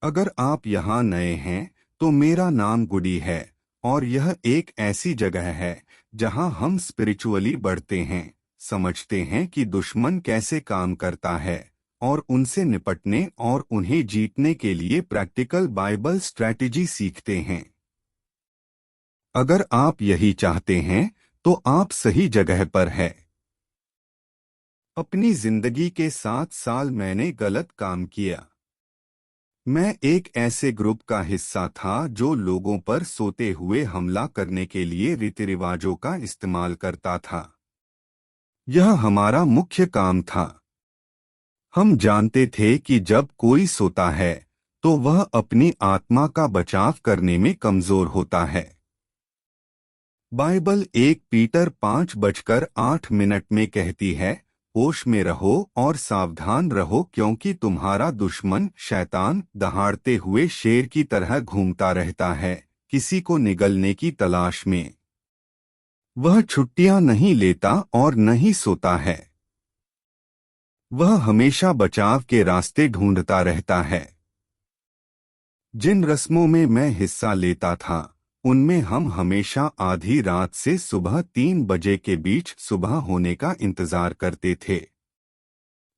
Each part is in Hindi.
अगर आप यहाँ नए हैं तो मेरा नाम गुडी है और यह एक ऐसी जगह है जहाँ हम स्पिरिचुअली बढ़ते हैं, समझते हैं कि दुश्मन कैसे काम करता है और उनसे निपटने और उन्हें जीतने के लिए प्रैक्टिकल बाइबल स्ट्रैटेजी सीखते हैं। अगर आप यही चाहते हैं तो आप सही जगह पर हैं। अपनी जिंदगी के 7 साल मैंने गलत काम किया। मैं एक ऐसे ग्रुप का हिस्सा था जो लोगों पर सोते हुए हमला करने के लिए रीति रिवाजों का इस्तेमाल करता था। यह हमारा मुख्य काम था। हम जानते थे कि जब कोई सोता है तो वह अपनी आत्मा का बचाव करने में कमजोर होता है। बाइबल 1 पीटर 5:8 में कहती है, होश में रहो और सावधान रहो क्योंकि तुम्हारा दुश्मन शैतान दहाड़ते हुए शेर की तरह घूमता रहता है, किसी को निगलने की तलाश में। वह छुट्टियां नहीं लेता और नहीं सोता है। वह हमेशा बचाव के रास्ते ढूंढता रहता है। जिन रस्मों में मैं हिस्सा लेता था उनमें हम हमेशा आधी रात से सुबह 3 बजे के बीच सुबह होने का इंतजार करते थे।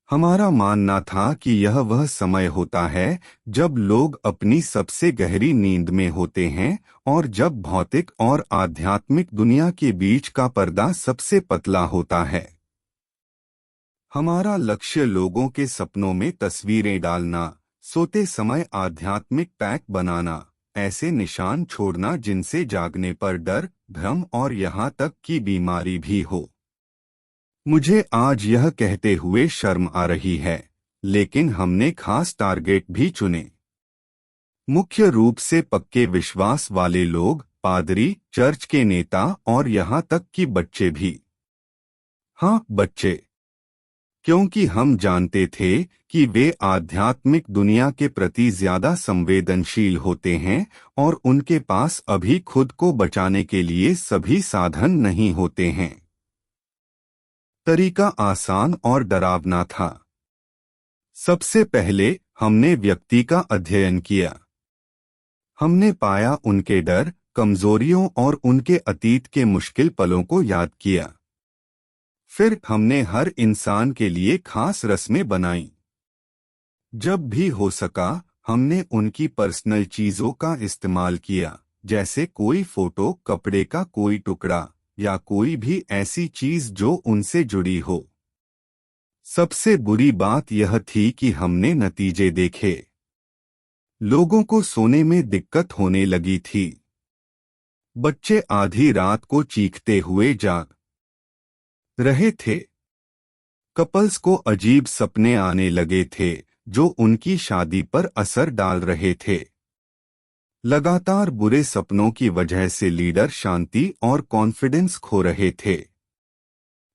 हमारा मानना था कि यह वह समय होता है जब लोग अपनी सबसे गहरी नींद में होते हैं और जब भौतिक और आध्यात्मिक दुनिया के बीच का पर्दा सबसे पतला होता है। हमारा लक्ष्य लोगों के सपनों में तस्वीरें डालना, सोते समय आध्यात्मिक पैक बनाना, ऐसे निशान छोड़ना जिनसे जागने पर डर, भ्रम और यहाँ तक कि बीमारी भी हो। मुझे आज यह कहते हुए शर्म आ रही है, लेकिन हमने खास टारगेट भी चुने। मुख्य रूप से पक्के विश्वास वाले लोग, पादरी, चर्च के नेता और यहाँ तक कि बच्चे भी। हाँ, बच्चे। क्योंकि हम जानते थे कि वे आध्यात्मिक दुनिया के प्रति ज्यादा संवेदनशील होते हैं और उनके पास अभी खुद को बचाने के लिए सभी साधन नहीं होते हैं। तरीका आसान और डरावना था। सबसे पहले हमने व्यक्ति का अध्ययन किया। हमने पाया उनके डर, कमजोरियों और उनके अतीत के मुश्किल पलों को याद किया। फिर हमने हर इंसान के लिए खास रस्में बनाई। जब भी हो सका हमने उनकी पर्सनल चीजों का इस्तेमाल किया, जैसे कोई फोटो, कपड़े का कोई टुकड़ा या कोई भी ऐसी चीज जो उनसे जुड़ी हो। सबसे बुरी बात यह थी कि हमने नतीजे देखे। लोगों को सोने में दिक्कत होने लगी थी। बच्चे आधी रात को चीखते हुए जाग रहे थे। कपल्स को अजीब सपने आने लगे थे जो उनकी शादी पर असर डाल रहे थे। लगातार बुरे सपनों की वजह से लीडर शांति और कॉन्फिडेंस खो रहे थे।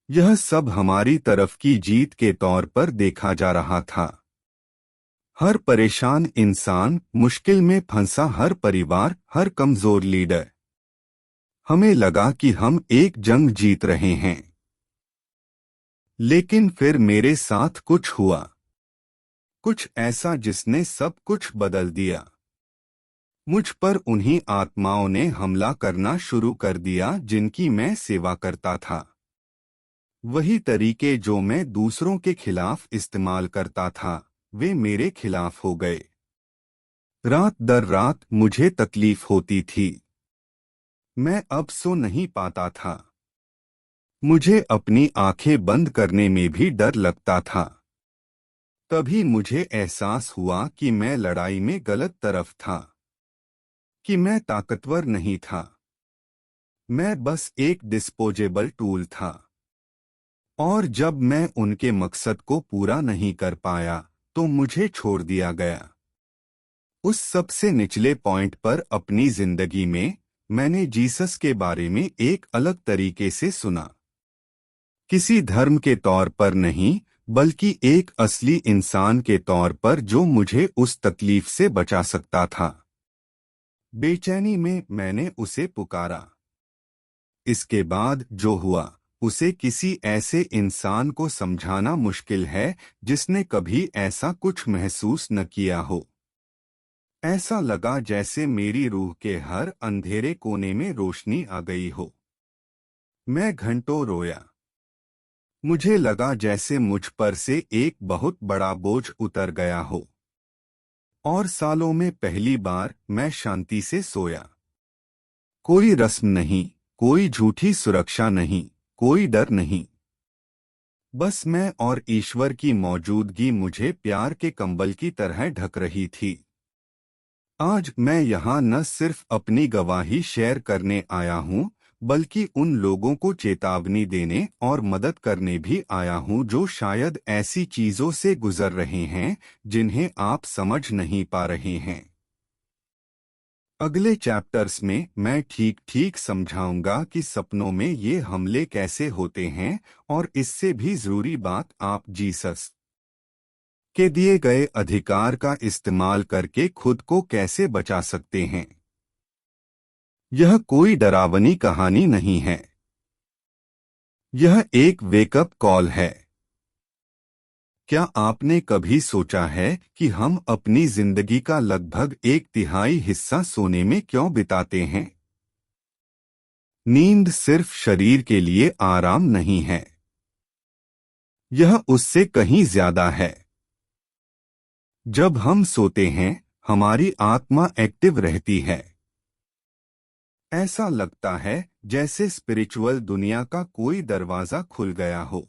यह सब हमारी तरफ की जीत के तौर पर देखा जा रहा था। हर परेशान इंसान, मुश्किल में फंसा हर परिवार, हर कमजोर लीडर। हमें लगा कि हम एक जंग जीत रहे हैं। लेकिन फिर मेरे साथ कुछ हुआ, कुछ ऐसा जिसने सब कुछ बदल दिया। मुझ पर उन्हीं आत्माओं ने हमला करना शुरू कर दिया जिनकी मैं सेवा करता था। वही तरीके जो मैं दूसरों के खिलाफ इस्तेमाल करता था, वे मेरे खिलाफ हो गए। रात दर रात मुझे तकलीफ होती थी। मैं अब सो नहीं पाता था। मुझे अपनी आंखें बंद करने में भी डर लगता था। तभी मुझे एहसास हुआ कि मैं लड़ाई में गलत तरफ था, कि मैं ताकतवर नहीं था। मैं बस एक डिस्पोजेबल टूल था। और जब मैं उनके मकसद को पूरा नहीं कर पाया तो मुझे छोड़ दिया गया। उस सबसे निचले पॉइंट पर अपनी जिंदगी में मैंने जीसस के बारे में एक अलग तरीके से सुना। किसी धर्म के तौर पर नहीं, बल्कि एक असली इंसान के तौर पर जो मुझे उस तकलीफ से बचा सकता था। बेचैनी में मैंने उसे पुकारा। इसके बाद जो हुआ उसे किसी ऐसे इंसान को समझाना मुश्किल है जिसने कभी ऐसा कुछ महसूस न किया हो। ऐसा लगा जैसे मेरी रूह के हर अंधेरे कोने में रोशनी आ गई हो। मैं घंटों रोया। मुझे लगा जैसे मुझ पर से एक बहुत बड़ा बोझ उतर गया हो। और सालों में पहली बार मैं शांति से सोया। कोई रस्म नहीं, कोई झूठी सुरक्षा नहीं, कोई डर नहीं। बस मैं और ईश्वर की मौजूदगी मुझे प्यार के कंबल की तरह ढक रही थी। आज मैं यहाँ न सिर्फ अपनी गवाही शेयर करने आया हूँ, बल्कि उन लोगों को चेतावनी देने और मदद करने भी आया हूँ जो शायद ऐसी चीजों से गुजर रहे हैं जिन्हें आप समझ नहीं पा रहे हैं। अगले चैप्टर्स में मैं ठीक ठीक समझाऊंगा कि सपनों में ये हमले कैसे होते हैं, और इससे भी जरूरी बात, आप जीसस के दिए गए अधिकार का इस्तेमाल करके खुद को कैसे बचा सकते हैं। यह कोई डरावनी कहानी नहीं है। यह एक वेकअप कॉल है। क्या आपने कभी सोचा है कि हम अपनी जिंदगी का लगभग 1/3 हिस्सा सोने में क्यों बिताते हैं? नींद सिर्फ शरीर के लिए आराम नहीं है। यह उससे कहीं ज्यादा है। जब हम सोते हैं, हमारी आत्मा एक्टिव रहती है। ऐसा लगता है जैसे स्पिरिचुअल दुनिया का कोई दरवाजा खुल गया हो।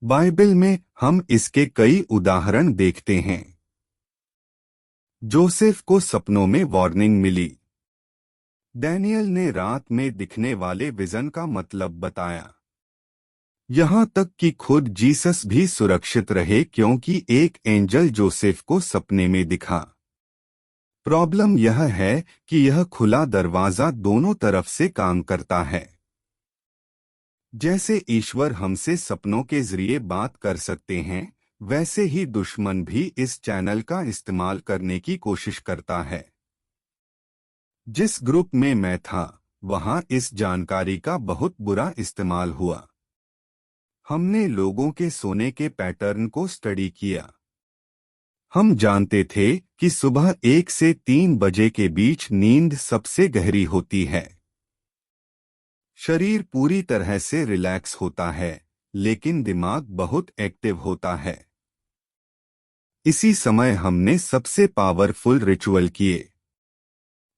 बाइबल में हम इसके कई उदाहरण देखते हैं। जोसेफ को सपनों में वार्निंग मिली। डैनियल ने रात में दिखने वाले विजन का मतलब बताया। यहाँ तक कि खुद जीसस भी सुरक्षित रहे क्योंकि एक एंजल जोसेफ को सपने में दिखा। प्रॉब्लम यह है कि यह खुला दरवाजा दोनों तरफ से काम करता है। जैसे ईश्वर हमसे सपनों के जरिए बात कर सकते हैं, वैसे ही दुश्मन भी इस चैनल का इस्तेमाल करने की कोशिश करता है। जिस ग्रुप में मैं था, वहां इस जानकारी का बहुत बुरा इस्तेमाल हुआ। हमने लोगों के सोने के पैटर्न को स्टडी किया। हम जानते थे कि सुबह 1 से 3 बजे के बीच नींद सबसे गहरी होती है। शरीर पूरी तरह से रिलैक्स होता है, लेकिन दिमाग बहुत एक्टिव होता है। इसी समय हमने सबसे पावरफुल रिचुअल किए।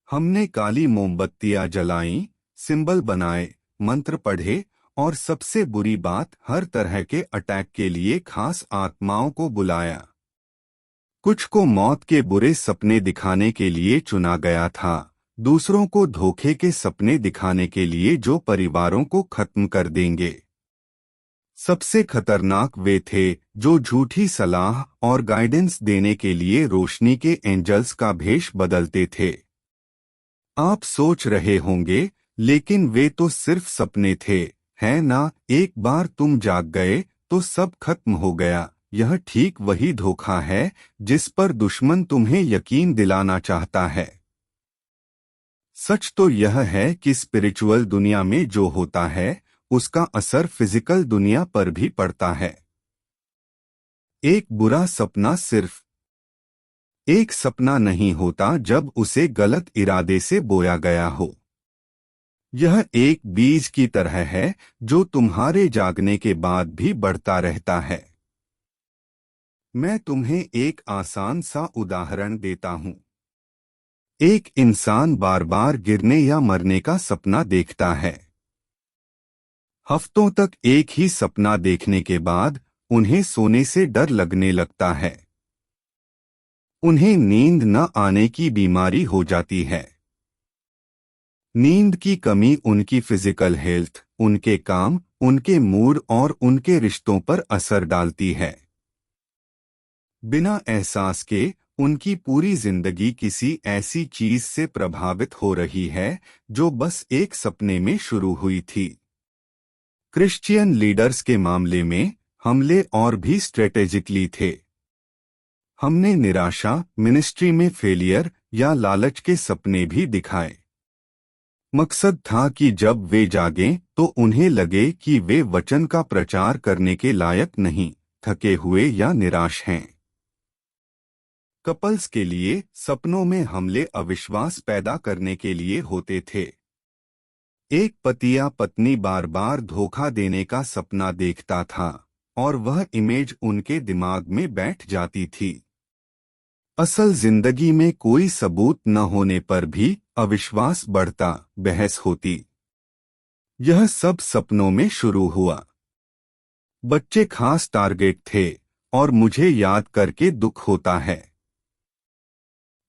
हमने काली मोमबत्तियां जलाईं, सिंबल बनाए, मंत्र पढ़े, और सबसे बुरी बात, हर तरह के अटैक के लिए खास आत्माओं को बुलाया। कुछ को मौत के बुरे सपने दिखाने के लिए चुना गया था, दूसरों को धोखे के सपने दिखाने के लिए जो परिवारों को खत्म कर देंगे। सबसे खतरनाक वे थे जो झूठी सलाह और गाइडेंस देने के लिए रोशनी के एंजल्स का भेष बदलते थे। आप सोच रहे होंगे, लेकिन वे तो सिर्फ सपने थे, है ना? एक बार तुम जाग गए तो सब खत्म हो गया। यह ठीक वही धोखा है जिस पर दुश्मन तुम्हें यकीन दिलाना चाहता है। सच तो यह है कि स्पिरिचुअल दुनिया में जो होता है, उसका असर फिजिकल दुनिया पर भी पड़ता है। एक बुरा सपना सिर्फ एक सपना नहीं होता जब उसे गलत इरादे से बोया गया हो। यह एक बीज की तरह है जो तुम्हारे जागने के बाद भी बढ़ता रहता है। मैं तुम्हें एक आसान सा उदाहरण देता हूं। एक इंसान बार बार गिरने या मरने का सपना देखता है। हफ्तों तक एक ही सपना देखने के बाद उन्हें सोने से डर लगने लगता है। उन्हें नींद न आने की बीमारी हो जाती है। नींद की कमी उनकी फिजिकल हेल्थ, उनके काम, उनके मूड और उनके रिश्तों पर असर डालती है। बिना एहसास के उनकी पूरी जिंदगी किसी ऐसी चीज से प्रभावित हो रही है जो बस एक सपने में शुरू हुई थी। क्रिश्चियन लीडर्स के मामले में हमले और भी स्ट्रेटेजिकली थे। हमने निराशा, मिनिस्ट्री में फेलियर या लालच के सपने भी दिखाए। मकसद था कि जब वे जागें तो उन्हें लगे कि वे वचन का प्रचार करने के लायक नहीं, थके हुए या निराश हैं। कपल्स के लिए सपनों में हमले अविश्वास पैदा करने के लिए होते थे। एक पति या पत्नी बार बार धोखा देने का सपना देखता था और वह इमेज उनके दिमाग में बैठ जाती थी। असल जिंदगी में कोई सबूत न होने पर भी अविश्वास बढ़ता, बहस होती। यह सब सपनों में शुरू हुआ। बच्चे खास टारगेट थे और मुझे याद करके दुख होता है।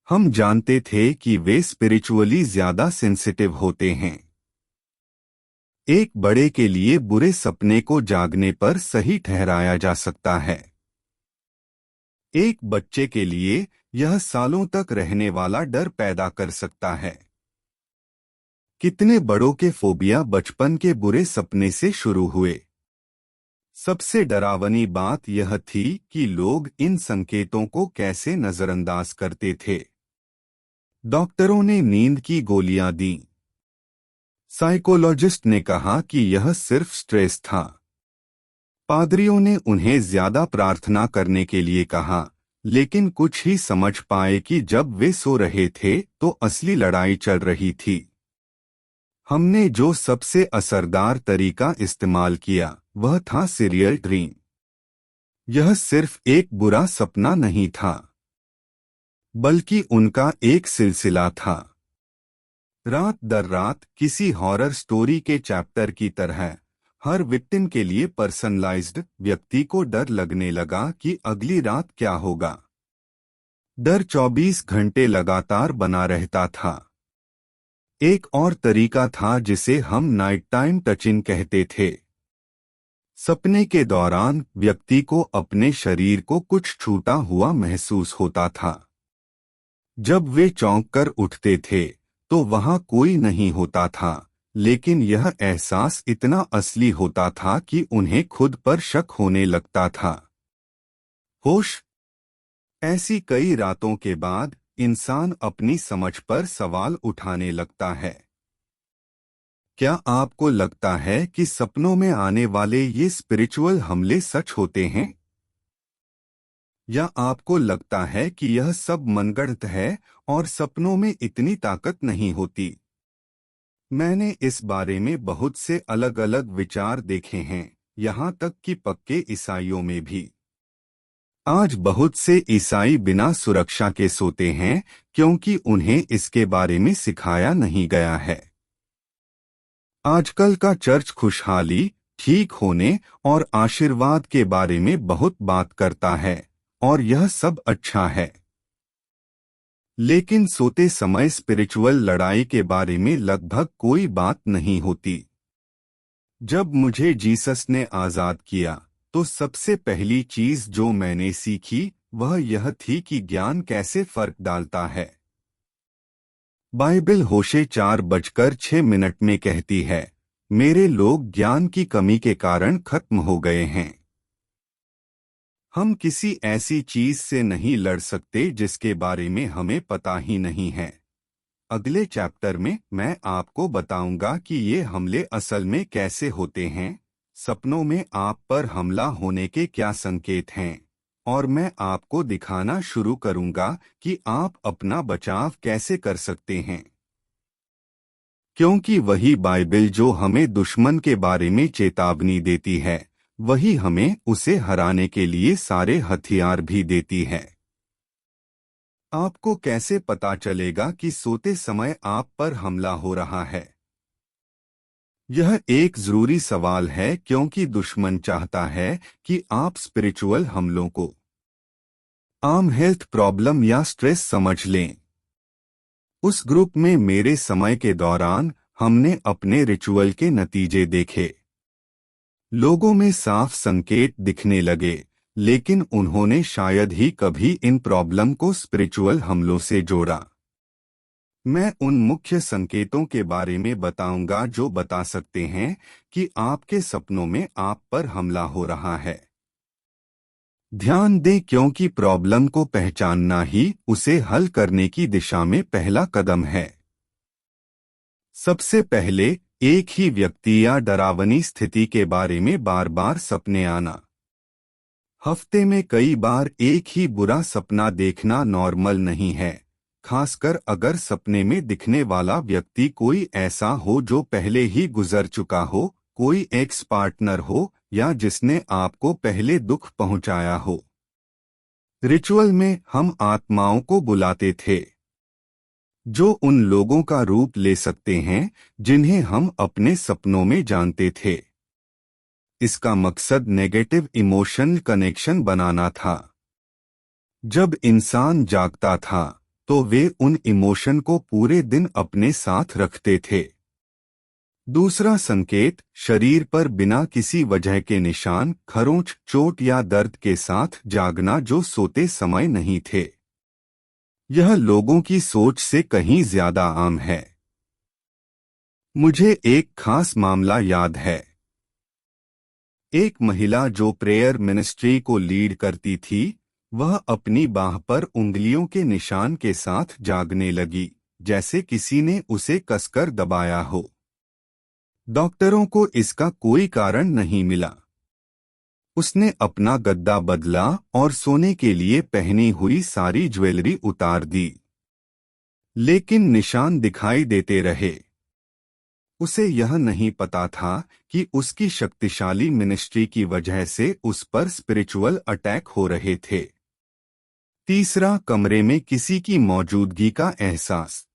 हम जानते थे कि वे स्पिरिचुअली ज्यादा सेंसिटिव होते हैं। एक बड़े के लिए बुरे सपने को जागने पर सही ठहराया जा सकता है। एक बच्चे के लिए यह सालों तक रहने वाला डर पैदा कर सकता है। कितने बड़ों के फोबिया बचपन के बुरे सपने से शुरू हुए। सबसे डरावनी बात यह थी कि लोग इन संकेतों को कैसे नजरअंदाज करते थे। डॉक्टरों ने नींद की गोलियां दी। साइकोलॉजिस्ट ने कहा कि यह सिर्फ स्ट्रेस था। पादरियों ने उन्हें ज्यादा प्रार्थना करने के लिए कहा, लेकिन कुछ ही समझ पाए कि जब वे सो रहे थे तो असली लड़ाई चल रही थी। हमने जो सबसे असरदार तरीका इस्तेमाल किया वह था सीरियल ड्रीम। यह सिर्फ एक बुरा सपना नहीं था, बल्कि उनका एक सिलसिला था। रात दर रात किसी हॉरर स्टोरी के चैप्टर की तरह हर विक्टिम के लिए पर्सनलाइज्ड। व्यक्ति को डर लगने लगा कि अगली रात क्या होगा। डर 24 घंटे लगातार बना रहता था। एक और तरीका था जिसे हम नाइट टाइम टचिंग कहते थे। सपने के दौरान व्यक्ति को अपने शरीर को कुछ छूटा हुआ महसूस होता था। जब वे चौंक कर उठते थे तो वहां कोई नहीं होता था, लेकिन यह एहसास इतना असली होता था कि उन्हें खुद पर शक होने लगता था। होश। ऐसी कई रातों के बाद इंसान अपनी समझ पर सवाल उठाने लगता है। क्या आपको लगता है कि सपनों में आने वाले ये स्पिरिचुअल हमले सच होते हैं? या आपको लगता है कि यह सब मनगढ़ंत है और सपनों में इतनी ताकत नहीं होती? मैंने इस बारे में बहुत से अलग अलग विचार देखे हैं, यहाँ तक कि पक्के ईसाइयों में भी। आज बहुत से ईसाई बिना सुरक्षा के सोते हैं क्योंकि उन्हें इसके बारे में सिखाया नहीं गया है। आजकल का चर्च खुशहाली, ठीक होने और आशीर्वाद के बारे में बहुत बात करता है और यह सब अच्छा है, लेकिन सोते समय स्पिरिचुअल लड़ाई के बारे में लगभग कोई बात नहीं होती। जब मुझे जीसस ने आजाद किया तो सबसे पहली चीज जो मैंने सीखी वह यह थी कि ज्ञान कैसे फर्क डालता है। बाइबल होशे 4:06 में कहती है, मेरे लोग ज्ञान की कमी के कारण खत्म हो गए हैं। हम किसी ऐसी चीज से नहीं लड़ सकते जिसके बारे में हमें पता ही नहीं है। अगले चैप्टर में मैं आपको बताऊंगा कि ये हमले असल में कैसे होते हैं, सपनों में आप पर हमला होने के क्या संकेत हैं, और मैं आपको दिखाना शुरू करूंगा कि आप अपना बचाव कैसे कर सकते हैं। क्योंकि वही बाइबल जो हमें दुश्मन के बारे में चेतावनी देती है, वही हमें उसे हराने के लिए सारे हथियार भी देती है। आपको कैसे पता चलेगा कि सोते समय आप पर हमला हो रहा है? यह एक जरूरी सवाल है क्योंकि दुश्मन चाहता है कि आप स्पिरिचुअल हमलों को आम हेल्थ प्रॉब्लम या स्ट्रेस समझ लें। उस ग्रुप में मेरे समय के दौरान हमने अपने रिचुअल के नतीजे देखे। लोगों में साफ संकेत दिखने लगे, लेकिन उन्होंने शायद ही कभी इन प्रॉब्लम को स्पिरिचुअल हमलों से जोड़ा। मैं उन मुख्य संकेतों के बारे में बताऊंगा जो बता सकते हैं कि आपके सपनों में आप पर हमला हो रहा है। ध्यान दें क्योंकि प्रॉब्लम को पहचानना ही उसे हल करने की दिशा में पहला कदम है। सबसे पहले, एक ही व्यक्ति या डरावनी स्थिति के बारे में बार बार सपने आना। हफ्ते में कई बार एक ही बुरा सपना देखना नॉर्मल नहीं है, खासकर अगर सपने में दिखने वाला व्यक्ति कोई ऐसा हो जो पहले ही गुजर चुका हो, कोई एक्स पार्टनर हो या जिसने आपको पहले दुख पहुंचाया हो। रिचुअल में हम आत्माओं को बुलाते थे, जो उन लोगों का रूप ले सकते हैं जिन्हें हम अपने सपनों में जानते थे। इसका मकसद नेगेटिव इमोशन कनेक्शन बनाना था। जब इंसान जागता था तो वे उन इमोशन को पूरे दिन अपने साथ रखते थे। दूसरा संकेत, शरीर पर बिना किसी वजह के निशान, खरोंच, चोट या दर्द के साथ जागना जो सोते समय नहीं थे। यह लोगों की सोच से कहीं ज्यादा आम है। मुझे एक खास मामला याद है। एक महिला जो प्रेयर मिनिस्ट्री को लीड करती थी, वह अपनी बाह पर उंगलियों के निशान के साथ जागने लगी, जैसे किसी ने उसे कसकर दबाया हो। डॉक्टरों को इसका कोई कारण नहीं मिला। उसने अपना गद्दा बदला और सोने के लिए पहनी हुई सारी ज्वेलरी उतार दी, लेकिन निशान दिखाई देते रहे। उसे यह नहीं पता था कि उसकी शक्तिशाली मिनिस्ट्री की वजह से उस पर स्पिरिचुअल अटैक हो रहे थे। तीसरा, कमरे में किसी की मौजूदगी का एहसास।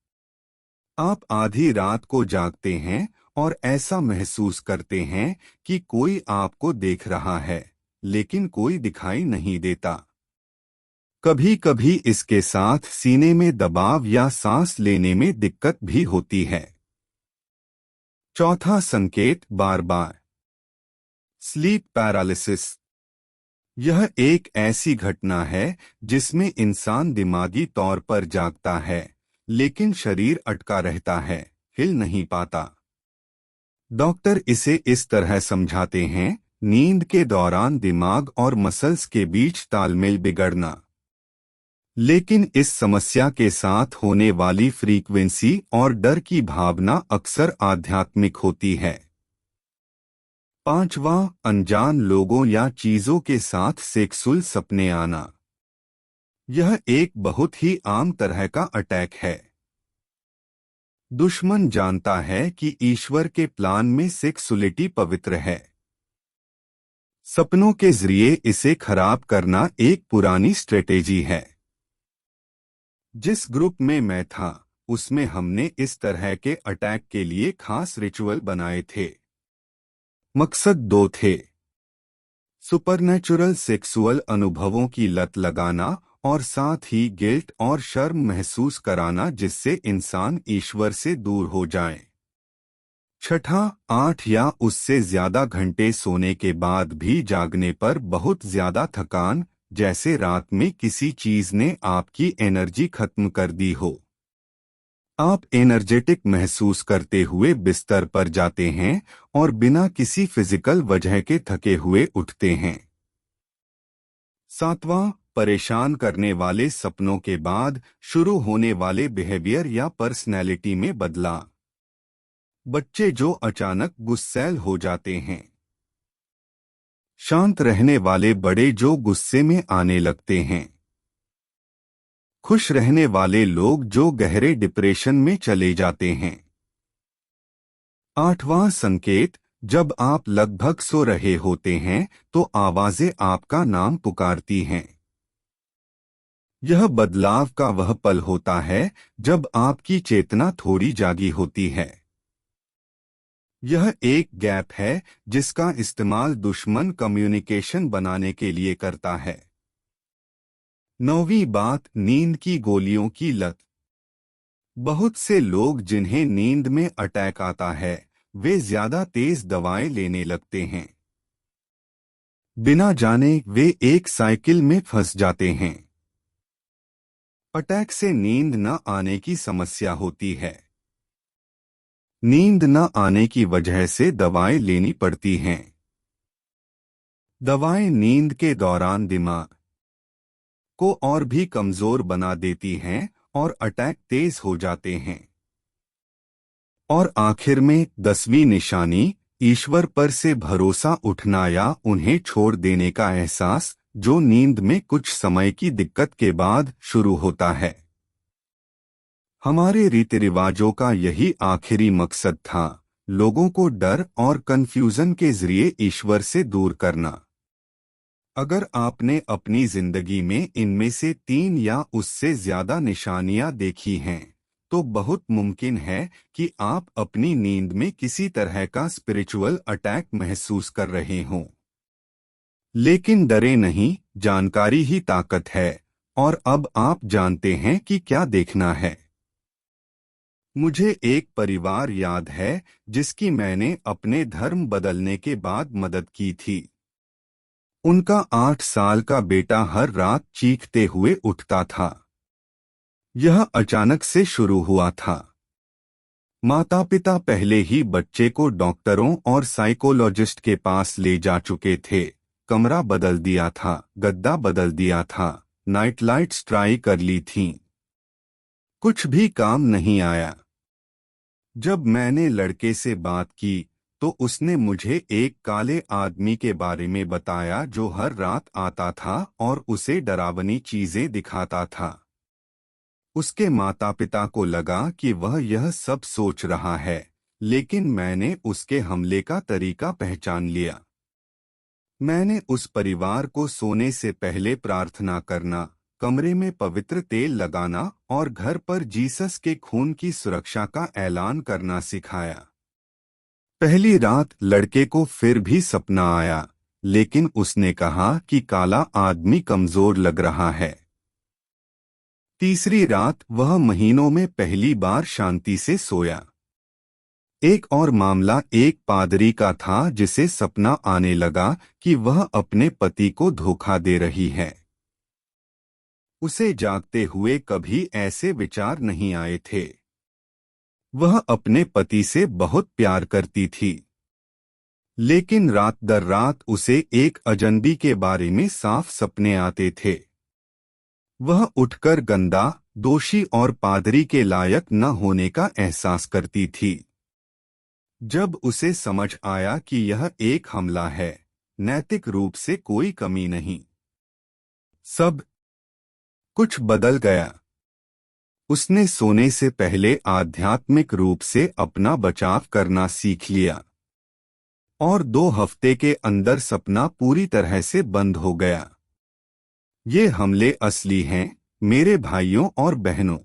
आप आधी रात को जागते हैं और ऐसा महसूस करते हैं कि कोई आपको देख रहा है, लेकिन कोई दिखाई नहीं देता। कभी कभी इसके साथ सीने में दबाव या सांस लेने में दिक्कत भी होती है। चौथा संकेत, बार बार स्लीप पैरालिसिस। यह एक ऐसी घटना है जिसमें इंसान दिमागी तौर पर जागता है, लेकिन शरीर अटका रहता है, हिल नहीं पाता। डॉक्टर इसे इस तरह समझाते हैं, नींद के दौरान दिमाग और मसल्स के बीच तालमेल बिगड़ना। लेकिन इस समस्या के साथ होने वाली फ्रीक्वेंसी और डर की भावना अक्सर आध्यात्मिक होती है। पांचवां, अनजान लोगों या चीजों के साथ सेक्सुअल सपने आना। यह एक बहुत ही आम तरह का अटैक है। दुश्मन जानता है कि ईश्वर के प्लान में सेक्सुअलिटी पवित्र है। सपनों के जरिए इसे खराब करना एक पुरानी स्ट्रेटेजी है। जिस ग्रुप में मैं था, उसमें हमने इस तरह के अटैक के लिए खास रिचुअल बनाए थे। मकसद दो थे, सुपरनैचुरल सेक्सुअल अनुभवों की लत लगाना और साथ ही गिल्ट और शर्म महसूस कराना जिससे इंसान ईश्वर से दूर हो जाए। छठा, 8 या उससे ज्यादा घंटे सोने के बाद भी जागने पर बहुत ज्यादा थकान, जैसे रात में किसी चीज ने आपकी एनर्जी खत्म कर दी हो। आप एनर्जेटिक महसूस करते हुए बिस्तर पर जाते हैं और बिना किसी फिजिकल वजह के थके हुए उठते हैं। सातवां, परेशान करने वाले सपनों के बाद शुरू होने वाले बिहेवियर या पर्सनैलिटी में बदलाव। बच्चे जो अचानक गुस्सैल हो जाते हैं। शांत रहने वाले बड़े जो गुस्से में आने लगते हैं। खुश रहने वाले लोग जो गहरे डिप्रेशन में चले जाते हैं। आठवां संकेत, जब आप लगभग सो रहे होते हैं तो आवाजें आपका नाम पुकारती हैं। यह बदलाव का वह पल होता है जब आपकी चेतना थोड़ी जागी होती है। यह एक गैप है जिसका इस्तेमाल दुश्मन कम्युनिकेशन बनाने के लिए करता है। नौवीं बात, नींद की गोलियों की लत। बहुत से लोग जिन्हें नींद में अटैक आता है, वे ज्यादा तेज दवाएं लेने लगते हैं। बिना जाने वे एक साइकिल में फंस जाते हैं। अटैक से नींद न आने की समस्या होती है। नींद न आने की वजह से दवाएं लेनी पड़ती हैं। दवाएं नींद के दौरान दिमाग को और भी कमजोर बना देती हैं और अटैक तेज हो जाते हैं। और आखिर में 10वीं निशानी, ईश्वर पर से भरोसा उठना या उन्हें छोड़ देने का एहसास, जो नींद में कुछ समय की दिक्कत के बाद शुरू होता है। हमारे रीति रिवाजों का यही आखिरी मकसद था, लोगों को डर और कंफ्यूजन के जरिए ईश्वर से दूर करना। अगर आपने अपनी जिंदगी में इनमें से 3 या उससे ज्यादा निशानियां देखी हैं, तो बहुत मुमकिन है कि आप अपनी नींद में किसी तरह का स्पिरिचुअल अटैक महसूस कर रहे हों। लेकिन डरे नहीं, जानकारी ही ताकत है, और अब आप जानते हैं कि क्या देखना है। मुझे एक परिवार याद है जिसकी मैंने अपने धर्म बदलने के बाद मदद की थी। उनका 8 साल का बेटा हर रात चीखते हुए उठता था। यह अचानक से शुरू हुआ था। माता पिता पहले ही बच्चे को डॉक्टरों और साइकोलॉजिस्ट के पास ले जा चुके थे। कमरा बदल दिया था, गद्दा बदल दिया था, नाइट लाइट्स ट्राई कर ली थीं। कुछ भी काम नहीं आया। जब मैंने लड़के से बात की तो उसने मुझे एक काले आदमी के बारे में बताया जो हर रात आता था और उसे डरावनी चीजें दिखाता था। उसके माता पिता को लगा कि वह यह सब सोच रहा है, लेकिन मैंने उसके हमले का तरीका पहचान लिया। मैंने उस परिवार को सोने से पहले प्रार्थना करना, कमरे में पवित्र तेल लगाना और घर पर जीसस के खून की सुरक्षा का ऐलान करना सिखाया। पहली रात लड़के को फिर भी सपना आया, लेकिन उसने कहा कि काला आदमी कमजोर लग रहा है। तीसरी रात वह महीनों में पहली बार शांति से सोया। एक और मामला एक पादरी का था जिसे सपना आने लगा कि वह अपने पति को धोखा दे रही है। उसे जागते हुए कभी ऐसे विचार नहीं आए थे। वह अपने पति से बहुत प्यार करती थी, लेकिन रात दर रात उसे एक अजनबी के बारे में साफ सपने आते थे। वह उठकर गंदा, दोषी और पादरी के लायक न होने का एहसास करती थी। जब उसे समझ आया कि यह एक हमला है, नैतिक रूप से कोई कमी नहीं, सब कुछ बदल गया। उसने सोने से पहले आध्यात्मिक रूप से अपना बचाव करना सीख लिया, और 2 हफ्ते के अंदर सपना पूरी तरह से बंद हो गया। ये हमले असली हैं, मेरे भाइयों और बहनों,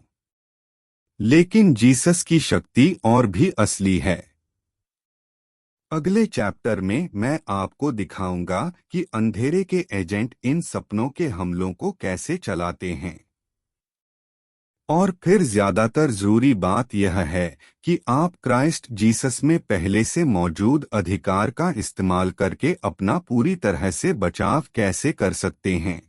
लेकिन जीसस की शक्ति और भी असली है। अगले चैप्टर में मैं आपको दिखाऊंगा कि अंधेरे के एजेंट इन सपनों के हमलों को कैसे चलाते हैं। और फिर ज्यादातर जरूरी बात यह है कि आप क्राइस्ट जीसस में पहले से मौजूद अधिकार का इस्तेमाल करके अपना पूरी तरह से बचाव कैसे कर सकते हैं।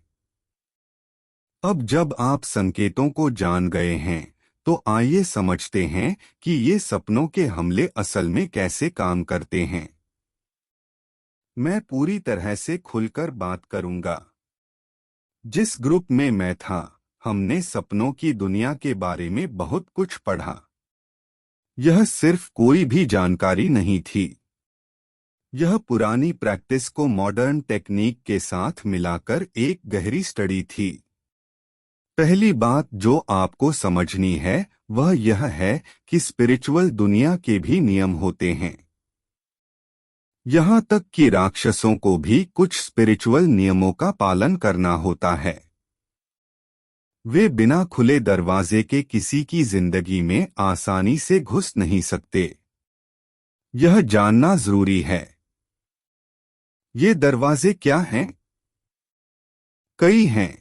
अब जब आप संकेतों को जान गए हैं, तो आइए समझते हैं कि ये सपनों के हमले असल में कैसे काम करते हैं। मैं पूरी तरह से खुलकर बात करूंगा। जिस ग्रुप में मैं था, हमने सपनों की दुनिया के बारे में बहुत कुछ पढ़ा। यह सिर्फ कोई भी जानकारी नहीं थी। यह पुरानी प्रैक्टिस को मॉडर्न टेक्निक के साथ मिलाकर एक गहरी स्टडी थी। पहली बात जो आपको समझनी है वह यह है कि स्पिरिचुअल दुनिया के भी नियम होते हैं। यहाँ तक कि राक्षसों को भी कुछ स्पिरिचुअल नियमों का पालन करना होता है। वे बिना खुले दरवाजे के किसी की जिंदगी में आसानी से घुस नहीं सकते। यह जानना जरूरी है। ये दरवाजे क्या हैं? कई हैं।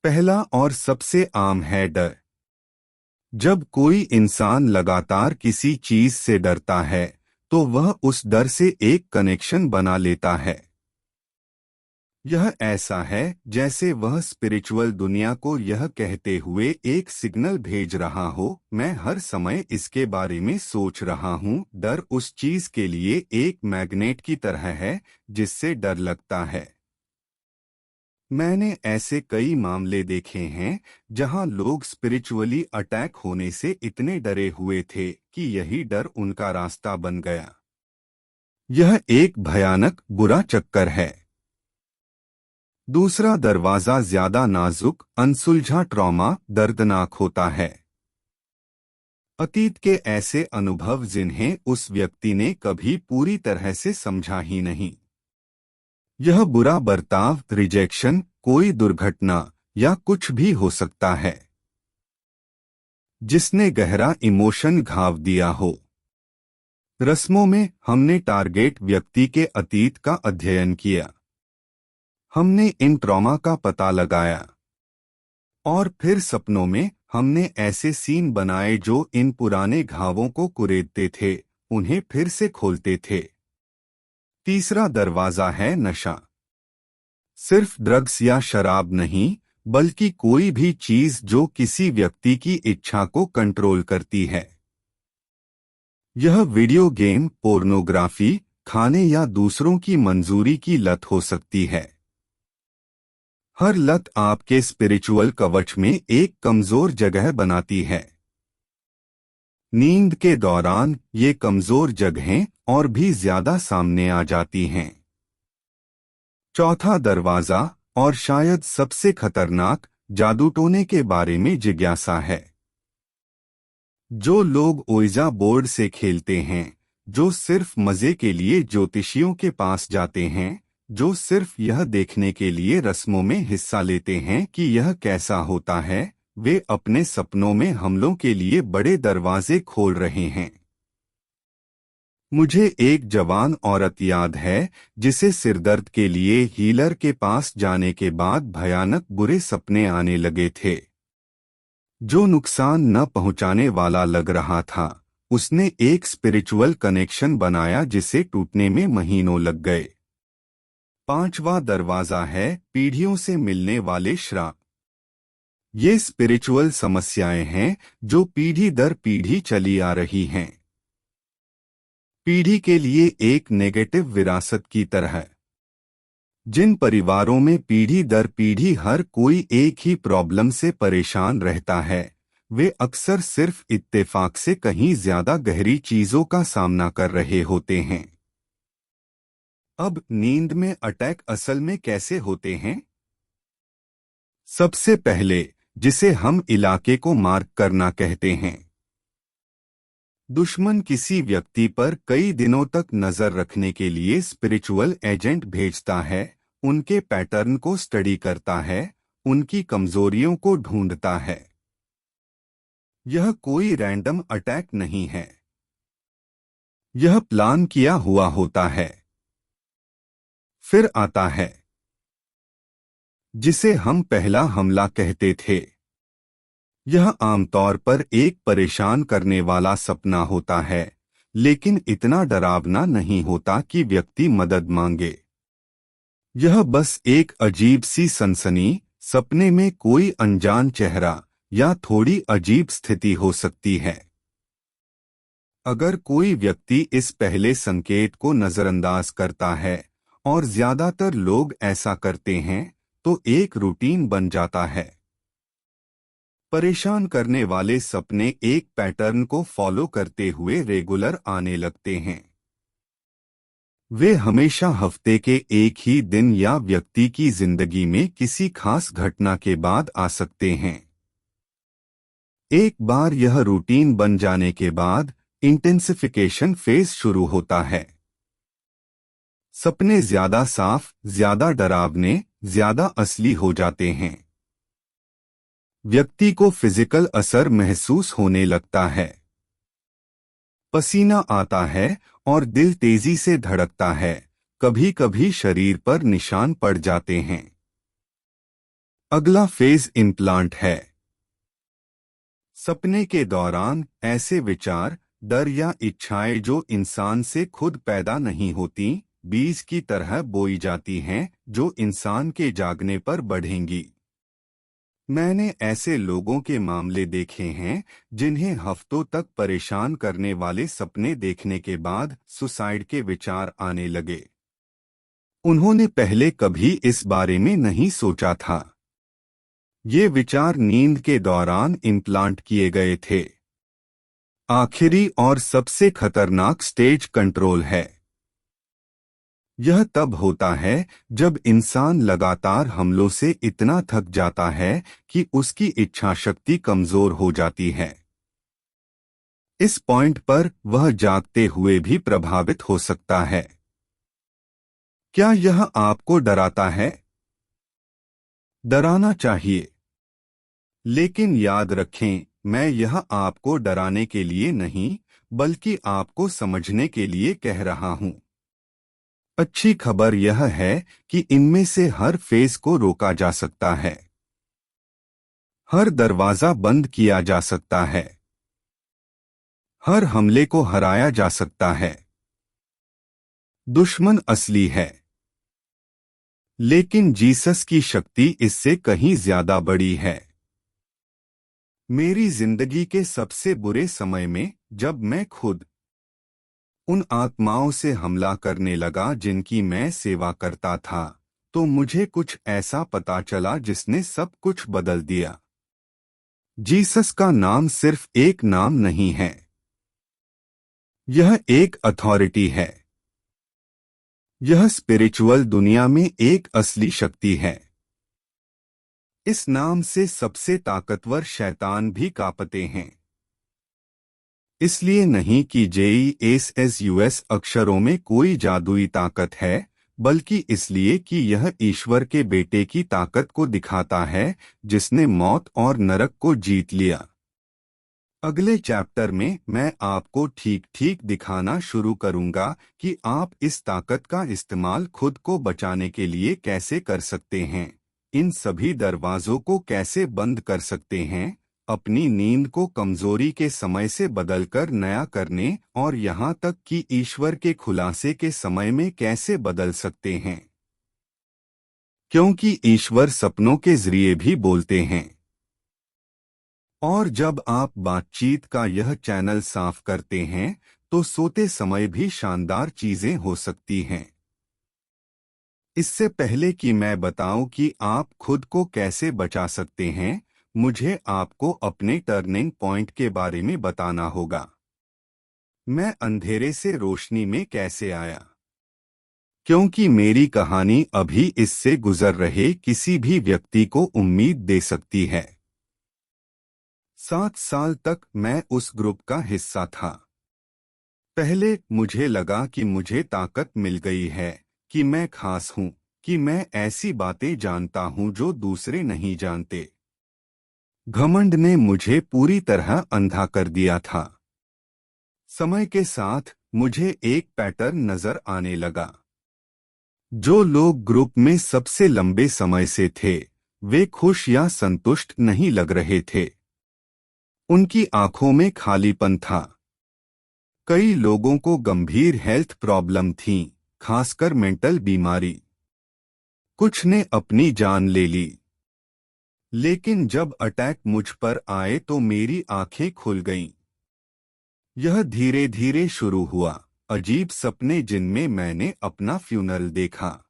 पहला और सबसे आम है डर। जब कोई इंसान लगातार किसी चीज से डरता है, तो वह उस डर से एक कनेक्शन बना लेता है। यह ऐसा है जैसे वह स्पिरिचुअल दुनिया को यह कहते हुए एक सिग्नल भेज रहा हो, मैं हर समय इसके बारे में सोच रहा हूँ। डर उस चीज के लिए एक मैग्नेट की तरह है जिससे डर लगता है। मैंने ऐसे कई मामले देखे हैं जहां लोग स्पिरिचुअली अटैक होने से इतने डरे हुए थे कि यही डर उनका रास्ता बन गया। यह एक भयानक बुरा चक्कर है। दूसरा दरवाजा ज्यादा नाजुक, अनसुलझा ट्रॉमा, दर्दनाक होता है। अतीत के ऐसे अनुभव जिन्हें उस व्यक्ति ने कभी पूरी तरह से समझा ही नहीं। यह बुरा बर्ताव, रिजेक्शन, कोई दुर्घटना या कुछ भी हो सकता है जिसने गहरा इमोशन घाव दिया हो। रस्मों में हमने टारगेट व्यक्ति के अतीत का अध्ययन किया। हमने इन ट्रॉमा का पता लगाया और फिर सपनों में हमने ऐसे सीन बनाए जो इन पुराने घावों को कुरेदते थे, उन्हें फिर से खोलते थे। तीसरा दरवाजा है नशा। सिर्फ ड्रग्स या शराब नहीं, बल्कि कोई भी चीज जो किसी व्यक्ति की इच्छा को कंट्रोल करती है। यह वीडियो गेम, पोर्नोग्राफी, खाने या दूसरों की मंजूरी की लत हो सकती है। हर लत आपके स्पिरिचुअल कवच में एक कमजोर जगह बनाती है। नींद के दौरान ये कमजोर जगहें और भी ज्यादा सामने आ जाती हैं। चौथा दरवाजा, और शायद सबसे खतरनाक, जादूटोने के बारे में जिज्ञासा है। जो लोग ओइजा बोर्ड से खेलते हैं, जो सिर्फ मजे के लिए ज्योतिषियों के पास जाते हैं, जो सिर्फ यह देखने के लिए रस्मों में हिस्सा लेते हैं कि यह कैसा होता है, वे अपने सपनों में हमलों के लिए बड़े दरवाजे खोल रहे हैं। मुझे एक जवान औरत याद है जिसे सिरदर्द के लिए हीलर के पास जाने के बाद भयानक बुरे सपने आने लगे थे। जो नुकसान न पहुंचाने वाला लग रहा था, उसने एक स्पिरिचुअल कनेक्शन बनाया जिसे टूटने में महीनों लग गए। पांचवा दरवाजा है पीढ़ियों से मिलने वाले श्राप। ये स्पिरिचुअल समस्याएं हैं जो पीढ़ी दर पीढ़ी चली आ रही हैं। पीढ़ी के लिए एक नेगेटिव विरासत की तरह। जिन परिवारों में पीढ़ी दर पीढ़ी हर कोई एक ही प्रॉब्लम से परेशान रहता है, वे अक्सर सिर्फ इत्तेफाक से कहीं ज्यादा गहरी चीजों का सामना कर रहे होते हैं। अब नींद में अटैक असल में कैसे होते हैं? सबसे पहले, जिसे हम इलाके को मार्क करना कहते हैं। दुश्मन किसी व्यक्ति पर कई दिनों तक नजर रखने के लिए स्पिरिचुअल एजेंट भेजता है, उनके पैटर्न को स्टडी करता है, उनकी कमजोरियों को ढूंढता है। यह कोई रैंडम अटैक नहीं है। यह प्लान किया हुआ होता है। फिर आता है जिसे हम पहला हमला कहते थे। यह आमतौर पर एक परेशान करने वाला सपना होता है, लेकिन इतना डरावना नहीं होता कि व्यक्ति मदद मांगे। यह बस एक अजीब सी सनसनी, सपने में कोई अनजान चेहरा या थोड़ी अजीब स्थिति हो सकती है। अगर कोई व्यक्ति इस पहले संकेत को नजरअंदाज करता है, और ज्यादातर लोग ऐसा करते हैं, तो एक रूटीन बन जाता है। परेशान करने वाले सपने एक पैटर्न को फॉलो करते हुए रेगुलर आने लगते हैं। वे हमेशा हफ्ते के एक ही दिन या व्यक्ति की जिंदगी में किसी खास घटना के बाद आ सकते हैं। एक बार यह रूटीन बन जाने के बाद इंटेंसिफिकेशन फेज शुरू होता है। सपने ज्यादा साफ, ज्यादा डरावने, ज्यादा असली हो जाते हैं। व्यक्ति को फिजिकल असर महसूस होने लगता है। पसीना आता है और दिल तेजी से धड़कता है, कभी कभी शरीर पर निशान पड़ जाते हैं। अगला फेज इम्प्लांट है। सपने के दौरान ऐसे विचार, डर या इच्छाएं जो इंसान से खुद पैदा नहीं होती, बीज की तरह बोई जाती हैं, जो इंसान के जागने पर बढ़ेंगी। मैंने ऐसे लोगों के मामले देखे हैं जिन्हें हफ्तों तक परेशान करने वाले सपने देखने के बाद सुसाइड के विचार आने लगे। उन्होंने पहले कभी इस बारे में नहीं सोचा था। ये विचार नींद के दौरान इम्प्लांट किए गए थे। आखिरी और सबसे खतरनाक स्टेज कंट्रोल है। यह तब होता है जब इंसान लगातार हमलों से इतना थक जाता है कि उसकी इच्छा शक्ति कमजोर हो जाती है। इस पॉइंट पर वह जागते हुए भी प्रभावित हो सकता है। क्या यह आपको डराता है? डराना चाहिए, लेकिन याद रखें, मैं यह आपको डराने के लिए नहीं, बल्कि आपको समझने के लिए कह रहा हूं। अच्छी खबर यह है कि इनमें से हर फेज को रोका जा सकता है। हर दरवाजा बंद किया जा सकता है। हर हमले को हराया जा सकता है। दुश्मन असली है, लेकिन जीसस की शक्ति इससे कहीं ज्यादा बड़ी है। मेरी जिंदगी के सबसे बुरे समय में, जब मैं खुद उन आत्माओं से हमला करने लगा जिनकी मैं सेवा करता था, तो मुझे कुछ ऐसा पता चला जिसने सब कुछ बदल दिया। जीसस का नाम सिर्फ एक नाम नहीं है, यह एक अथॉरिटी है। यह स्पिरिचुअल दुनिया में एक असली शक्ति है। इस नाम से सबसे ताकतवर शैतान भी कांपते हैं। इसलिए नहीं कि JESUS अक्षरों में कोई जादुई ताकत है, बल्कि इसलिए कि यह ईश्वर के बेटे की ताकत को दिखाता है, जिसने मौत और नरक को जीत लिया। अगले चैप्टर में मैं आपको ठीक ठीक दिखाना शुरू करूंगा कि आप इस ताकत का इस्तेमाल खुद को बचाने के लिए कैसे कर सकते हैं, इन सभी दरवाजों को कैसे बंद कर सकते हैं, अपनी नींद को कमजोरी के समय से बदलकर नया करने, और यहाँ तक कि ईश्वर के खुलासे के समय में कैसे बदल सकते हैं। क्योंकि ईश्वर सपनों के जरिए भी बोलते हैं। और जब आप बातचीत का यह चैनल साफ करते हैं, तो सोते समय भी शानदार चीजें हो सकती हैं। इससे पहले कि मैं बताऊं कि आप खुद को कैसे बचा सकते हैं, मुझे आपको अपने टर्निंग पॉइंट के बारे में बताना होगा। मैं अंधेरे से रोशनी में कैसे आया? क्योंकि मेरी कहानी अभी इससे गुजर रहे किसी भी व्यक्ति को उम्मीद दे सकती है। 7 साल तक मैं उस ग्रुप का हिस्सा था। पहले मुझे लगा कि मुझे ताकत मिल गई है, कि मैं खास हूं, कि मैं ऐसी बातें जानता हूं जो दूसरे नहीं जानते। घमंड ने मुझे पूरी तरह अंधा कर दिया था। समय के साथ मुझे एक पैटर्न नजर आने लगा। जो लोग ग्रुप में सबसे लंबे समय से थे, वे खुश या संतुष्ट नहीं लग रहे थे। उनकी आंखों में खालीपन था। कई लोगों को गंभीर हेल्थ प्रॉब्लम थीं, खासकर मेंटल बीमारी। कुछ ने अपनी जान ले ली। लेकिन जब अटैक मुझ पर आए तो मेरी आंखें खुल गईं। यह धीरे धीरे शुरू हुआ, अजीब सपने जिनमें मैंने अपना फ्यूनरल देखा।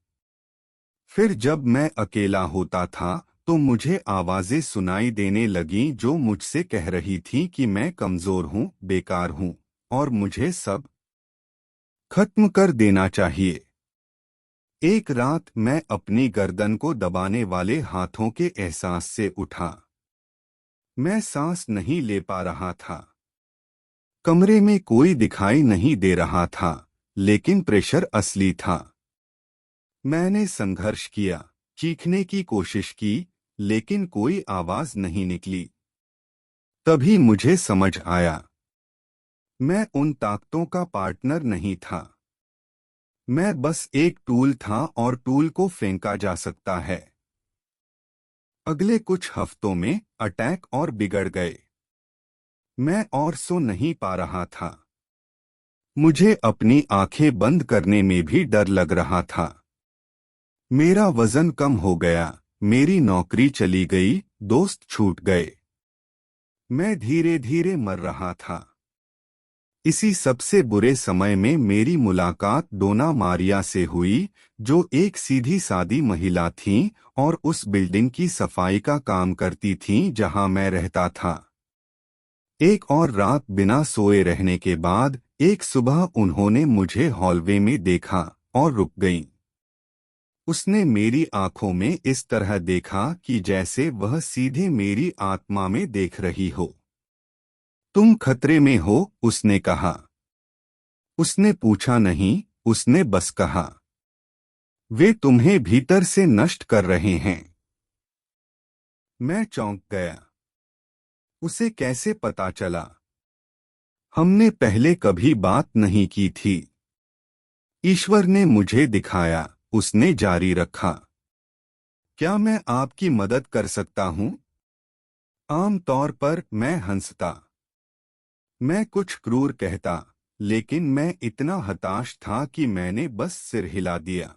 फिर जब मैं अकेला होता था तो मुझे आवाजें सुनाई देने लगीं जो मुझसे कह रही थीं कि मैं कमजोर हूं, बेकार हूं, और मुझे सब खत्म कर देना चाहिए। एक रात मैं अपनी गर्दन को दबाने वाले हाथों के एहसास से उठा। मैं सांस नहीं ले पा रहा था। कमरे में कोई दिखाई नहीं दे रहा था, लेकिन प्रेशर असली था। मैंने संघर्ष किया, चीखने की कोशिश की, लेकिन कोई आवाज नहीं निकली। तभी मुझे समझ आया, मैं उन ताकतों का पार्टनर नहीं था। मैं बस एक टूल था और टूल को फेंका जा सकता है। अगले कुछ हफ्तों में अटैक और बिगड़ गए। मैं और सो नहीं पा रहा था। मुझे अपनी आंखें बंद करने में भी डर लग रहा था। मेरा वजन कम हो गया, मेरी नौकरी चली गई, दोस्त छूट गए। मैं धीरे धीरे मर रहा था। इसी सबसे बुरे समय में मेरी मुलाकात डोना मारिया से हुई, जो एक सीधी सादी महिला थीं और उस बिल्डिंग की सफाई का काम करती थीं जहां मैं रहता था। एक और रात बिना सोए रहने के बाद एक सुबह उन्होंने मुझे हॉलवे में देखा और रुक गईं। उसने मेरी आंखों में इस तरह देखा कि जैसे वह सीधे मेरी आत्मा में देख रही हो। तुम खतरे में हो, उसने कहा। उसने पूछा नहीं, उसने बस कहा, वे तुम्हें भीतर से नष्ट कर रहे हैं। मैं चौंक गया। उसे कैसे पता चला? हमने पहले कभी बात नहीं की थी। ईश्वर ने मुझे दिखाया, उसने जारी रखा। क्या मैं आपकी मदद कर सकता हूं? आम तौर पर मैं हंसता। मैं कुछ क्रूर कहता, लेकिन मैं इतना हताश था कि मैंने बस सिर हिला दिया।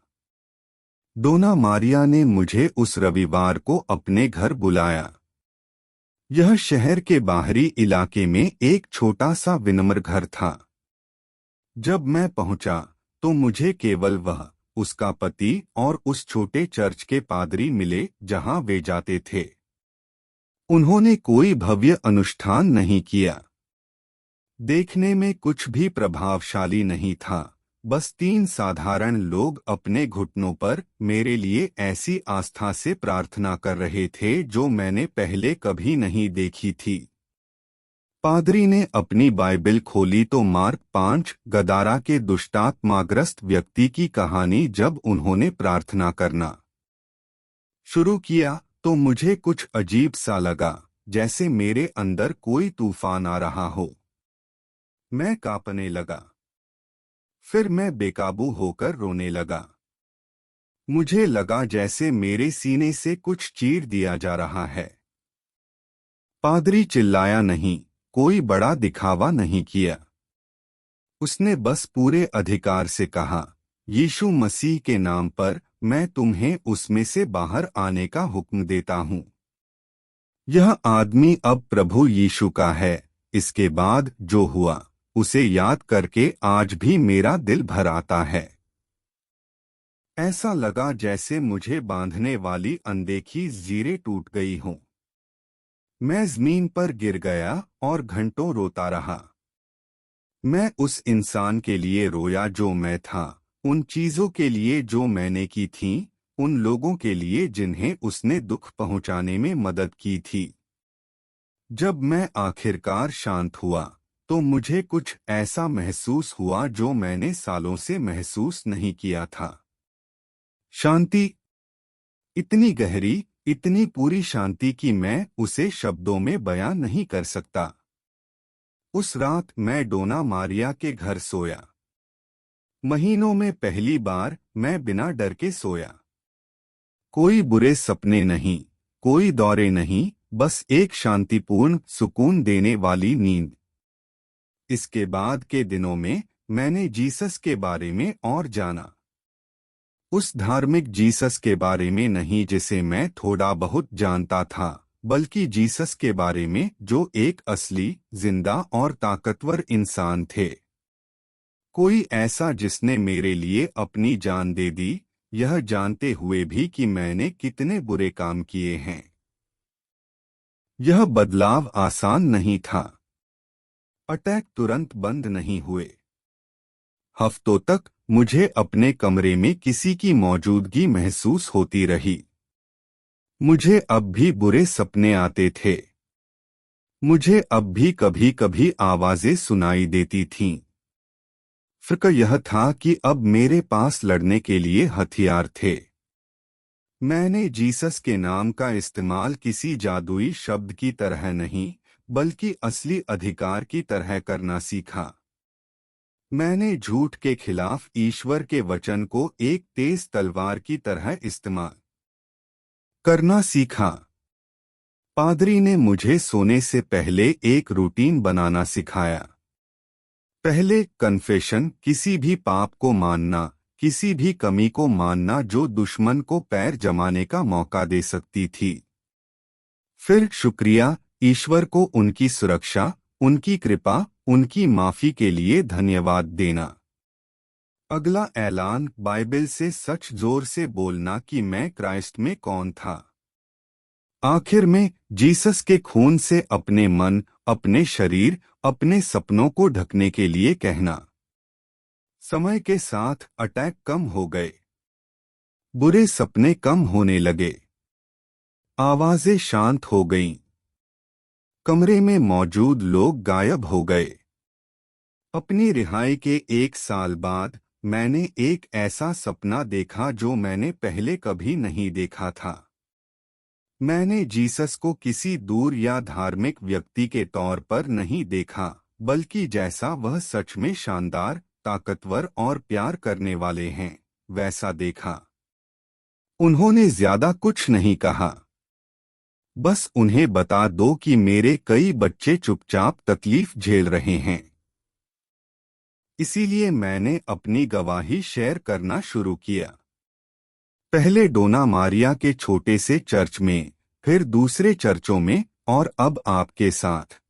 डोना मारिया ने मुझे उस रविवार को अपने घर बुलाया। यह शहर के बाहरी इलाके में एक छोटा सा विनम्र घर था। जब मैं पहुंचा, तो मुझे केवल वह, उसका पति और उस छोटे चर्च के पादरी मिले जहां वे जाते थे। उन्होंने कोई भव्य अनुष्ठान नहीं किया। देखने में कुछ भी प्रभावशाली नहीं था। बस 3 साधारण लोग अपने घुटनों पर मेरे लिए ऐसी आस्था से प्रार्थना कर रहे थे जो मैंने पहले कभी नहीं देखी थी। पादरी ने अपनी बाइबिल खोली तो मार्क 5 गदारा के दुष्टात्माग्रस्त व्यक्ति की कहानी जब उन्होंने प्रार्थना करना शुरू किया, तो मुझे कुछ अजीब सा लगा, जैसे मेरे अंदर कोई तूफान आ रहा हो। मैं कांपने लगा। फिर मैं बेकाबू होकर रोने लगा। मुझे लगा जैसे मेरे सीने से कुछ चीर दिया जा रहा है। पादरी चिल्लाया नहीं, कोई बड़ा दिखावा नहीं किया। उसने बस पूरे अधिकार से कहा, यीशु मसीह के नाम पर मैं तुम्हें उसमें से बाहर आने का हुक्म देता हूँ। यह आदमी अब प्रभु यीशु का है। इसके बाद जो हुआ, उसे याद करके आज भी मेरा दिल भर आता है। ऐसा लगा जैसे मुझे बांधने वाली अनदेखी ज़ीरे टूट गई हों। मैं ज़मीन पर गिर गया और घंटों रोता रहा। मैं उस इंसान के लिए रोया जो मैं था, उन चीज़ों के लिए जो मैंने की थीं, उन लोगों के लिए जिन्हें उसने दुख पहुंचाने में मदद की थी। जब मैं आखिरकार शांत हुआ, तो मुझे कुछ ऐसा महसूस हुआ जो मैंने सालों से महसूस नहीं किया था। शांति, इतनी गहरी, इतनी पूरी शांति कि मैं उसे शब्दों में बयां नहीं कर सकता। उस रात मैं डोना मारिया के घर सोया। महीनों में पहली बार मैं बिना डर के सोया। कोई बुरे सपने नहीं, कोई दौरे नहीं, बस एक शांतिपूर्ण, सुकून देने वाली नींद। इसके बाद के दिनों में मैंने जीसस के बारे में और जाना। उस धार्मिक जीसस के बारे में नहीं जिसे मैं थोड़ा बहुत जानता था, बल्कि जीसस के बारे में जो एक असली, जिंदा और ताकतवर इंसान थे। कोई ऐसा जिसने मेरे लिए अपनी जान दे दी, यह जानते हुए भी कि मैंने कितने बुरे काम किए हैं। यह बदलाव आसान नहीं था। अटैक तुरंत बंद नहीं हुए। हफ्तों तक मुझे अपने कमरे में किसी की मौजूदगी महसूस होती रही। मुझे अब भी बुरे सपने आते थे। मुझे अब भी कभी कभी आवाजें सुनाई देती थीं। फर्क यह था कि अब मेरे पास लड़ने के लिए हथियार थे। मैंने जीसस के नाम का इस्तेमाल किसी जादुई शब्द की तरह नहीं, बल्कि असली अधिकार की तरह करना सीखा। मैंने झूठ के खिलाफ ईश्वर के वचन को एक तेज तलवार की तरह इस्तेमाल करना सीखा। पादरी ने मुझे सोने से पहले एक रूटीन बनाना सिखाया। पहले कन्फेशन, किसी भी पाप को मानना, किसी भी कमी को मानना जो दुश्मन को पैर जमाने का मौका दे सकती थी। फिर शुक्रिया, ईश्वर को उनकी सुरक्षा, उनकी कृपा, उनकी माफी के लिए धन्यवाद देना। अगला ऐलान, बाइबिल से सच जोर से बोलना कि मैं क्राइस्ट में कौन था। आखिर में जीसस के खून से अपने मन, अपने शरीर, अपने सपनों को ढकने के लिए कहना। समय के साथ अटैक कम हो गए। बुरे सपने कम होने लगे। आवाजें शांत हो गईं। कमरे में मौजूद लोग गायब हो गए। अपनी रिहाई के 1 साल बाद मैंने एक ऐसा सपना देखा जो मैंने पहले कभी नहीं देखा था। मैंने जीसस को किसी दूर या धार्मिक व्यक्ति के तौर पर नहीं देखा, बल्कि जैसा वह सच में शानदार, ताकतवर और प्यार करने वाले हैं, वैसा देखा। उन्होंने ज्यादा कुछ नहीं कहा। बस उन्हें बता दो कि मेरे कई बच्चे चुपचाप तकलीफ झेल रहे हैं। इसीलिए मैंने अपनी गवाही शेयर करना शुरू किया। पहले डोना मारिया के छोटे से चर्च में, फिर दूसरे चर्चों में, और अब आपके साथ।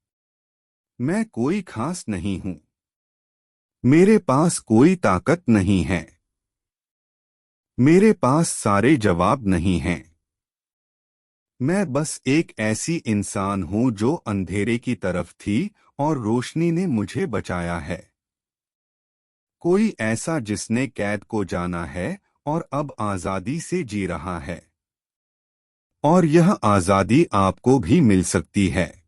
मैं कोई खास नहीं हूं। मेरे पास कोई ताकत नहीं है। मेरे पास सारे जवाब नहीं हैं। मैं बस एक ऐसी इंसान हूं जो अंधेरे की तरफ थी और रोशनी ने मुझे बचाया है। कोई ऐसा जिसने कैद को जाना है और अब आजादी से जी रहा है। और यह आजादी आपको भी मिल सकती है।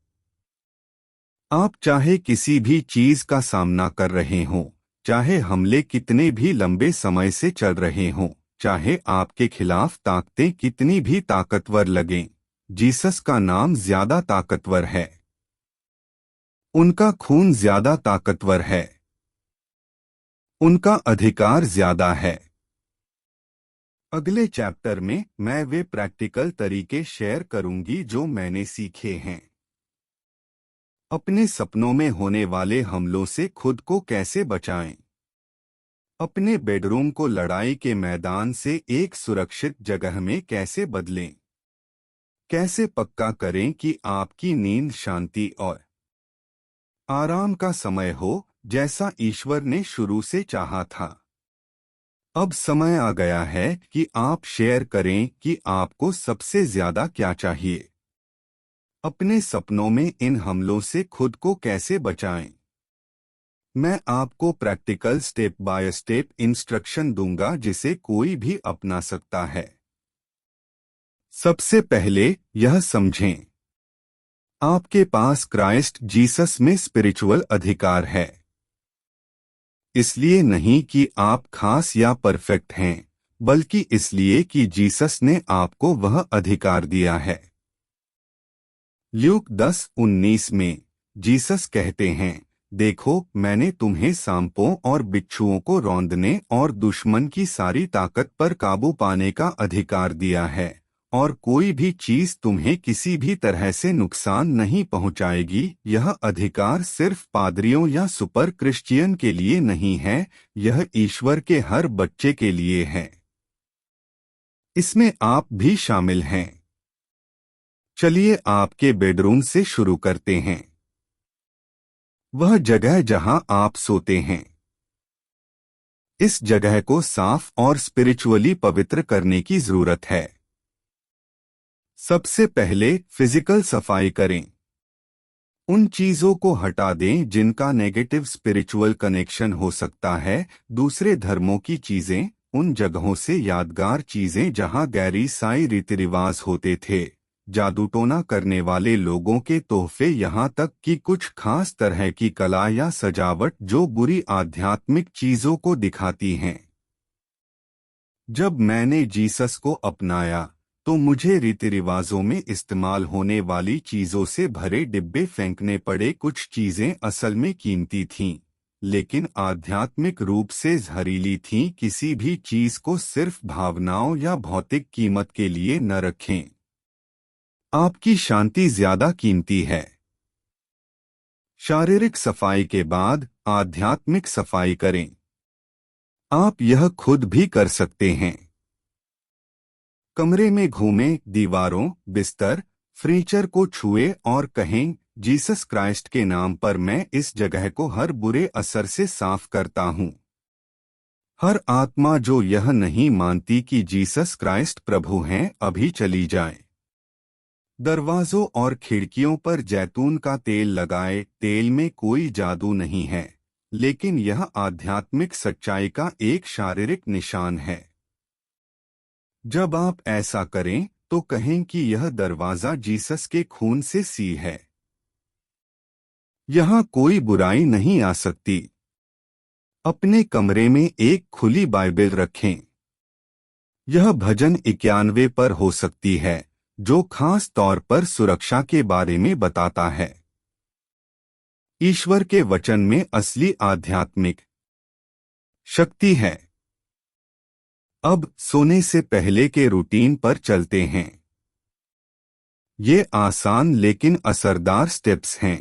आप चाहे किसी भी चीज का सामना कर रहे हों, चाहे हमले कितने भी लंबे समय से चल रहे हों, चाहे आपके खिलाफ ताकतें कितनी भी ताकतवर लगें, जीसस का नाम ज्यादा ताकतवर है। उनका खून ज्यादा ताकतवर है। उनका अधिकार ज्यादा है। अगले चैप्टर में मैं वे प्रैक्टिकल तरीके शेयर करूंगी जो मैंने सीखे हैं। अपने सपनों में होने वाले हमलों से खुद को कैसे बचाएं? अपने बेडरूम को लड़ाई के मैदान से एक सुरक्षित जगह में कैसे बदलें? कैसे पक्का करें कि आपकी नींद शांति और आराम का समय हो, जैसा ईश्वर ने शुरू से चाहा था? अब समय आ गया है कि आप शेयर करें कि आपको सबसे ज्यादा क्या चाहिए। अपने सपनों में इन हमलों से खुद को कैसे बचाएं? मैं आपको practical step by step instruction दूंगा जिसे कोई भी अपना सकता है। सबसे पहले यह समझें, आपके पास क्राइस्ट जीसस में स्पिरिचुअल अधिकार है। इसलिए नहीं कि आप खास या परफेक्ट हैं, बल्कि इसलिए कि जीसस ने आपको वह अधिकार दिया है। ल्यूक 10:19 में जीसस कहते हैं, देखो मैंने तुम्हें सांपों और बिच्छुओं को रौंदने और दुश्मन की सारी ताकत पर काबू पाने का अधिकार दिया है, और कोई भी चीज तुम्हें किसी भी तरह से नुकसान नहीं पहुंचाएगी। यह अधिकार सिर्फ पादरियों या सुपर क्रिश्चियन के लिए नहीं है, यह ईश्वर के हर बच्चे के लिए है। इसमें आप भी शामिल हैं। चलिए आपके बेडरूम से शुरू करते हैं। वह जगह जहां आप सोते हैं। इस जगह को साफ और स्पिरिचुअली पवित्र करने की जरूरत है। सबसे पहले फिजिकल सफाई करें। उन चीजों को हटा दें जिनका नेगेटिव स्पिरिचुअल कनेक्शन हो सकता है। दूसरे धर्मों की चीजें, उन जगहों से यादगार चीजें जहां गैर ईसाई रीति रिवाज होते थे, जादू टोना करने वाले लोगों के तोहफे, यहाँ तक कि कुछ खास तरह की कला या सजावट जो बुरी आध्यात्मिक चीजों को दिखाती हैं। जब मैंने जीसस को अपनाया तो मुझे रीति रिवाजों में इस्तेमाल होने वाली चीजों से भरे डिब्बे फेंकने पड़े। कुछ चीजें असल में कीमती थीं, लेकिन आध्यात्मिक रूप से जहरीली थीं। किसी भी चीज को सिर्फ भावनाओं या भौतिक कीमत के लिए न रखें। आपकी शांति ज्यादा कीमती है। शारीरिक सफाई के बाद आध्यात्मिक सफाई करें। आप यह खुद भी कर सकते हैं। कमरे में घूमें, दीवारों, बिस्तर, फर्नीचर को छुए और कहें, जीसस क्राइस्ट के नाम पर मैं इस जगह को हर बुरे असर से साफ करता हूं। हर आत्मा जो यह नहीं मानती कि जीसस क्राइस्ट प्रभु हैं, अभी चली जाए। दरवाजों और खिड़कियों पर जैतून का तेल लगाए। तेल में कोई जादू नहीं है, लेकिन यह आध्यात्मिक सच्चाई का एक शारीरिक निशान है। जब आप ऐसा करें तो कहें कि यह दरवाजा जीसस के खून से सी है। यहाँ कोई बुराई नहीं आ सकती। अपने कमरे में एक खुली बाइबल रखें। यह भजन 91 पर हो सकती है, जो खास तौर पर सुरक्षा के बारे में बताता है। ईश्वर के वचन में असली आध्यात्मिक शक्ति है। अब सोने से पहले के रूटीन पर चलते हैं। ये आसान लेकिन असरदार स्टेप्स हैं।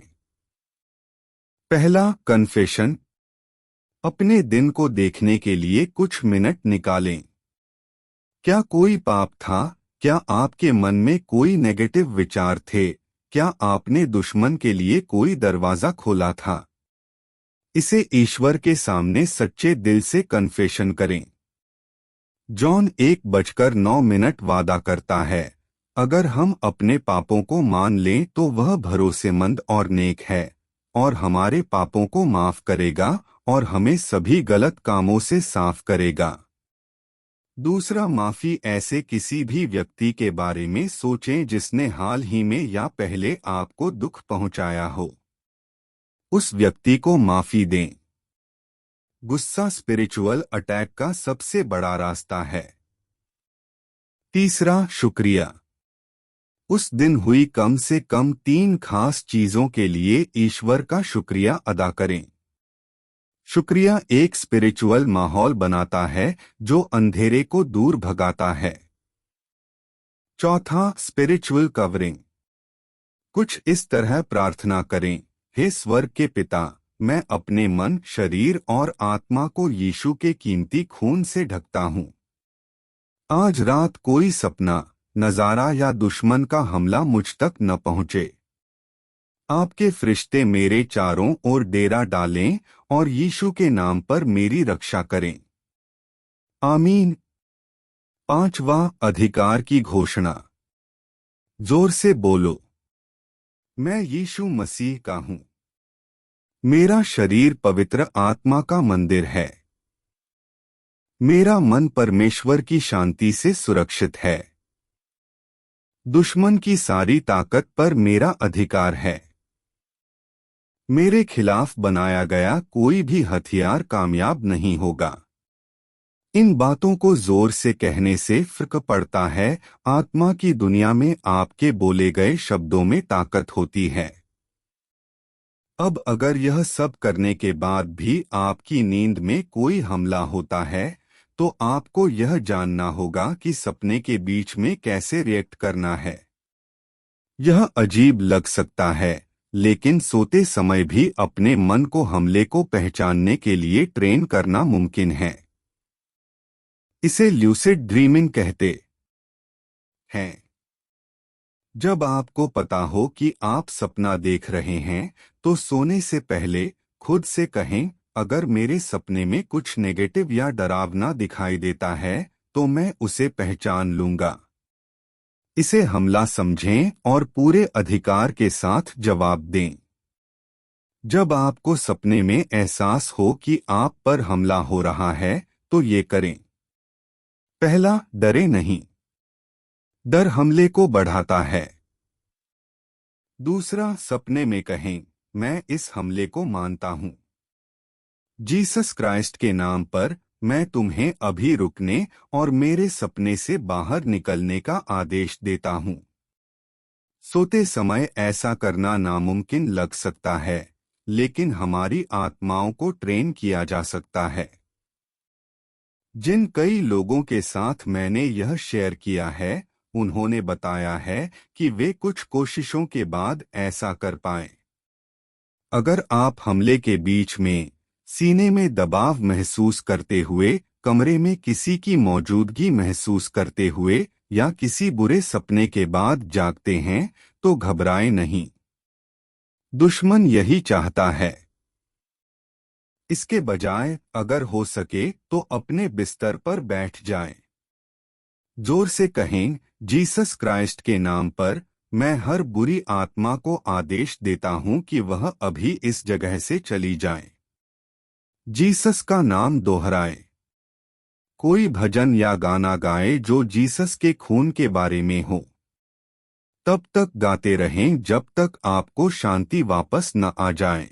पहला, कन्फेशन। अपने दिन को देखने के लिए कुछ मिनट निकालें। क्या कोई पाप था? क्या आपके मन में कोई नेगेटिव विचार थे? क्या आपने दुश्मन के लिए कोई दरवाजा खोला था? इसे ईश्वर के सामने सच्चे दिल से कन्फेशन करें। जॉन 1:9 वादा करता है, अगर हम अपने पापों को मान लें तो वह भरोसेमंद और नेक है और हमारे पापों को माफ करेगा और हमें सभी गलत कामों से साफ करेगा। दूसरा, माफी। ऐसे किसी भी व्यक्ति के बारे में सोचें जिसने हाल ही में या पहले आपको दुख पहुंचाया हो। उस व्यक्ति को माफी दें। गुस्सा स्पिरिचुअल अटैक का सबसे बड़ा रास्ता है। तीसरा, शुक्रिया। उस दिन हुई कम से कम 3 खास चीजों के लिए ईश्वर का शुक्रिया अदा करें। शुक्रिया एक स्पिरिचुअल माहौल बनाता है जो अंधेरे को दूर भगाता है। चौथा, स्पिरिचुअल कवरिंग। कुछ इस तरह प्रार्थना करें, हे स्वर्ग के पिता, मैं अपने मन, शरीर और आत्मा को यीशु के कीमती खून से ढकता हूँ। आज रात कोई सपना, नजारा या दुश्मन का हमला मुझ तक न पहुँचे। आपके फरिश्ते मेरे चारों ओर डेरा डालें और यीशु के नाम पर मेरी रक्षा करें। आमीन। पांचवा, अधिकार की घोषणा। जोर से बोलो, मैं यीशु मसीह का हूँ। मेरा शरीर पवित्र आत्मा का मंदिर है। मेरा मन परमेश्वर की शांति से सुरक्षित है। दुश्मन की सारी ताकत पर मेरा अधिकार है। मेरे खिलाफ बनाया गया कोई भी हथियार कामयाब नहीं होगा। इन बातों को जोर से कहने से फर्क पड़ता है। आत्मा की दुनिया में आपके बोले गए शब्दों में ताकत होती है। अब अगर यह सब करने के बाद भी आपकी नींद में कोई हमला होता है, तो आपको यह जानना होगा कि सपने के बीच में कैसे रिएक्ट करना है। यह अजीब लग सकता है, लेकिन सोते समय भी अपने मन को हमले को पहचानने के लिए ट्रेन करना मुमकिन है। इसे ल्यूसिड ड्रीमिंग कहते हैं। जब आपको पता हो कि आप सपना देख रहे हैं, तो सोने से पहले खुद से कहें, अगर मेरे सपने में कुछ नेगेटिव या डरावना दिखाई देता है, तो मैं उसे पहचान लूंगा। इसे हमला समझें और पूरे अधिकार के साथ जवाब दें। जब आपको सपने में एहसास हो कि आप पर हमला हो रहा है, तो ये करें। पहला, डरे नहीं। डर हमले को बढ़ाता है। दूसरा, सपने में कहें, मैं इस हमले को मानता हूं। जीसस क्राइस्ट के नाम पर मैं तुम्हें अभी रुकने और मेरे सपने से बाहर निकलने का आदेश देता हूं। सोते समय ऐसा करना नामुमकिन लग सकता है, लेकिन हमारी आत्माओं को ट्रेन किया जा सकता है। जिन कई लोगों के साथ मैंने यह शेयर किया है, उन्होंने बताया है कि वे कुछ कोशिशों के बाद ऐसा कर पाए। अगर आप हमले के बीच में सीने में दबाव महसूस करते हुए, कमरे में किसी की मौजूदगी महसूस करते हुए या किसी बुरे सपने के बाद जागते हैं, तो घबराएं नहीं। दुश्मन यही चाहता है। इसके बजाय अगर हो सके तो अपने बिस्तर पर बैठ जाएं। जोर से कहें, जीसस क्राइस्ट के नाम पर मैं हर बुरी आत्मा को आदेश देता हूं कि वह अभी इस जगह से चली जाए। जीसस का नाम दोहराएं। कोई भजन या गाना गाए जो जीसस के खून के बारे में हो। तब तक गाते रहें जब तक आपको शांति वापस न आ जाए।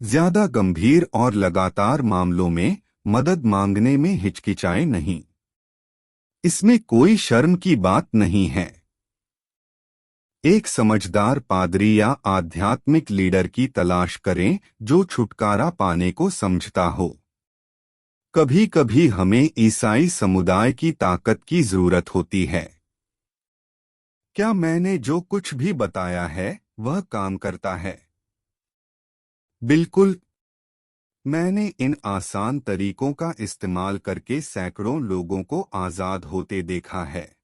ज्यादा गंभीर और लगातार मामलों में मदद मांगने में हिचकिचाए नहीं। इसमें कोई शर्म की बात नहीं है। एक समझदार पादरी या आध्यात्मिक लीडर की तलाश करें जो छुटकारा पाने को समझता हो। कभी कभी हमें ईसाई समुदाय की ताकत की जरूरत होती है। क्या मैंने जो कुछ भी बताया है वह काम करता है? बिल्कुल। मैंने इन आसान तरीकों का इस्तेमाल करके सैकड़ों लोगों को आजाद होते देखा है।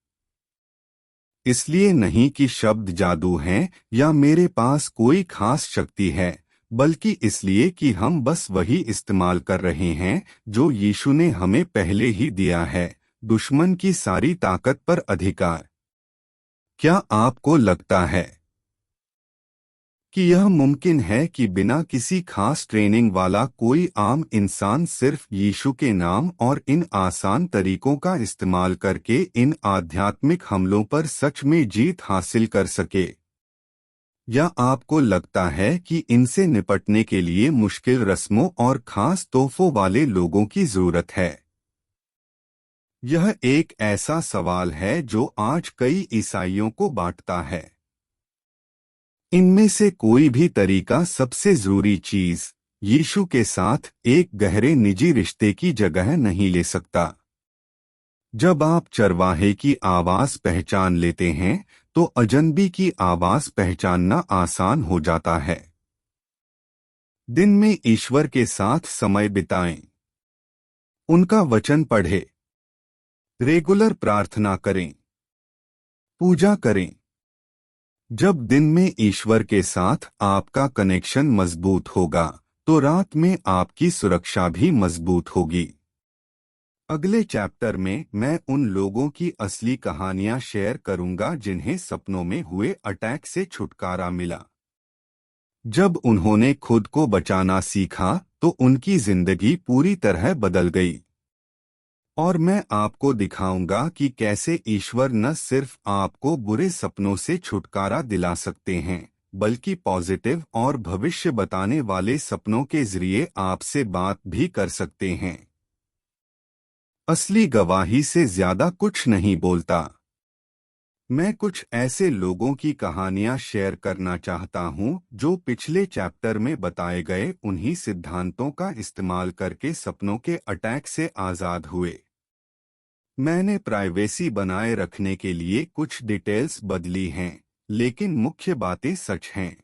इसलिए नहीं कि शब्द जादू हैं या मेरे पास कोई खास शक्ति है, बल्कि इसलिए कि हम बस वही इस्तेमाल कर रहे हैं जो यीशु ने हमें पहले ही दिया है, दुश्मन की सारी ताकत पर अधिकार। क्या आपको लगता है कि यह मुमकिन है कि बिना किसी खास ट्रेनिंग वाला कोई आम इंसान सिर्फ यीशु के नाम और इन आसान तरीकों का इस्तेमाल करके इन आध्यात्मिक हमलों पर सच में जीत हासिल कर सके? या आपको लगता है कि इनसे निपटने के लिए मुश्किल रस्मों और खास तोहफों वाले लोगों की जरूरत है? यह एक ऐसा सवाल है जो आज कई ईसाइयों को बांटता है। इनमें से कोई भी तरीका सबसे जरूरी चीज यीशु के साथ एक गहरे निजी रिश्ते की जगह नहीं ले सकता। जब आप चरवाहे की आवाज पहचान लेते हैं तो अजनबी की आवाज पहचानना आसान हो जाता है। दिन में ईश्वर के साथ समय बिताएं। उनका वचन पढ़ें। रेगुलर प्रार्थना करें। पूजा करें। जब दिन में ईश्वर के साथ आपका कनेक्शन मजबूत होगा तो रात में आपकी सुरक्षा भी मजबूत होगी। अगले चैप्टर में मैं उन लोगों की असली कहानियां शेयर करूंगा जिन्हें सपनों में हुए अटैक से छुटकारा मिला। जब उन्होंने खुद को बचाना सीखा तो उनकी जिंदगी पूरी तरह बदल गई। और मैं आपको दिखाऊंगा कि कैसे ईश्वर न सिर्फ आपको बुरे सपनों से छुटकारा दिला सकते हैं, बल्कि पॉजिटिव और भविष्य बताने वाले सपनों के जरिए आपसे बात भी कर सकते हैं। असली गवाही से ज्यादा कुछ नहीं बोलता। मैं कुछ ऐसे लोगों की कहानियां शेयर करना चाहता हूं जो पिछले चैप्टर में बताए गए उन्हीं सिद्धांतों का इस्तेमाल करके सपनों के अटैक से आजाद हुए। मैंने प्राइवेसी बनाए रखने के लिए कुछ डिटेल्स बदली हैं, लेकिन मुख्य बातें सच हैं।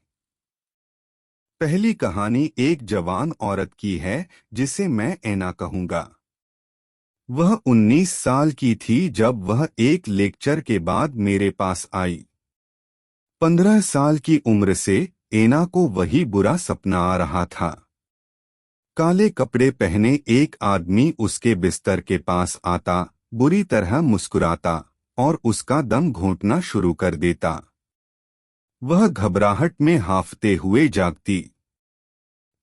पहली कहानी एक जवान औरत की है जिसे मैं एना कहूंगा। वह 19 साल की थी जब वह एक लेक्चर के बाद मेरे पास आई। 15 साल की उम्र से एना को वही बुरा सपना आ रहा था। काले कपड़े पहने एक आदमी उसके बिस्तर के पास आता, बुरी तरह मुस्कुराता और उसका दम घोंटना शुरू कर देता। वह घबराहट में हांफते हुए जागती।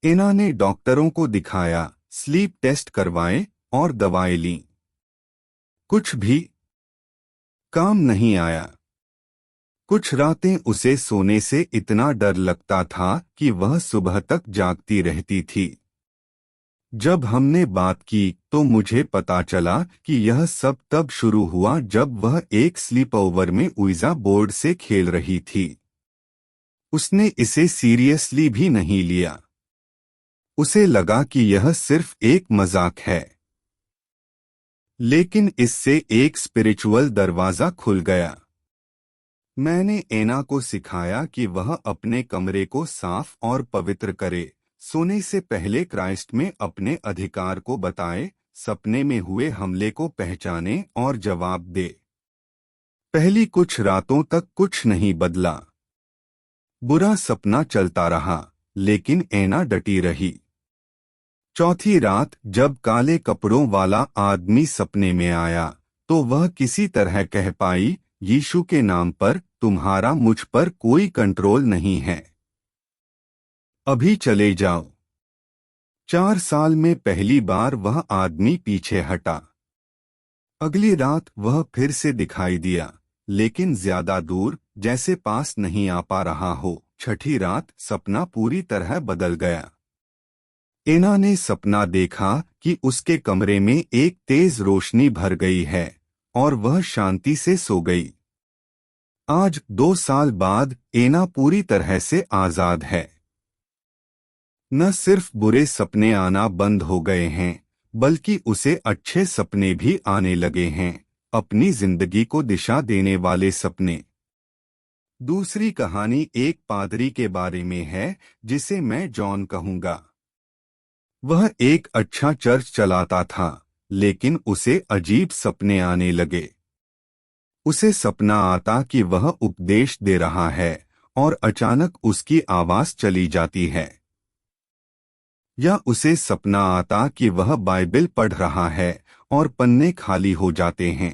एना ने डॉक्टरों को दिखाया, स्लीप टेस्ट करवाए और दवाएं लीं। कुछ भी काम नहीं आया। कुछ रातें उसे सोने से इतना डर लगता था कि वह सुबह तक जागती रहती थी। जब हमने बात की तो मुझे पता चला कि यह सब तब शुरू हुआ जब वह एक स्लीप ओवर में उइजा बोर्ड से खेल रही थी। उसने इसे सीरियसली भी नहीं लिया। उसे लगा कि यह सिर्फ एक मजाक है। लेकिन इससे एक स्पिरिचुअल दरवाजा खुल गया। मैंने एना को सिखाया कि वह अपने कमरे को साफ और पवित्र करे, सोने से पहले क्राइस्ट में अपने अधिकार को बताए, सपने में हुए हमले को पहचाने और जवाब दे। पहली कुछ रातों तक कुछ नहीं बदला। बुरा सपना चलता रहा, लेकिन एना डटी रही। चौथी रात जब काले कपड़ों वाला आदमी सपने में आया तो वह किसी तरह कह पाई, यीशु के नाम पर तुम्हारा मुझ पर कोई कंट्रोल नहीं है। अभी चले जाओ। 4 साल में पहली बार वह आदमी पीछे हटा। अगली रात वह फिर से दिखाई दिया, लेकिन ज्यादा दूर, जैसे पास नहीं आ पा रहा हो। छठी रात सपना पूरी तरह बदल गया। एना ने सपना देखा कि उसके कमरे में एक तेज रोशनी भर गई है और वह शांति से सो गई। आज 2 साल बाद एना पूरी तरह से आजाद है। न सिर्फ बुरे सपने आना बंद हो गए हैं, बल्कि उसे अच्छे सपने भी आने लगे हैं, अपनी जिंदगी को दिशा देने वाले सपने। दूसरी कहानी एक पादरी के बारे में है, जिसे मैं जॉन कहूंगा। वह एक अच्छा चर्च चलाता था, लेकिन उसे अजीब सपने आने लगे। उसे सपना आता कि वह उपदेश दे रहा है और अचानक उसकी आवाज चली जाती है। या उसे सपना आता कि वह बाइबल पढ़ रहा है और पन्ने खाली हो जाते हैं।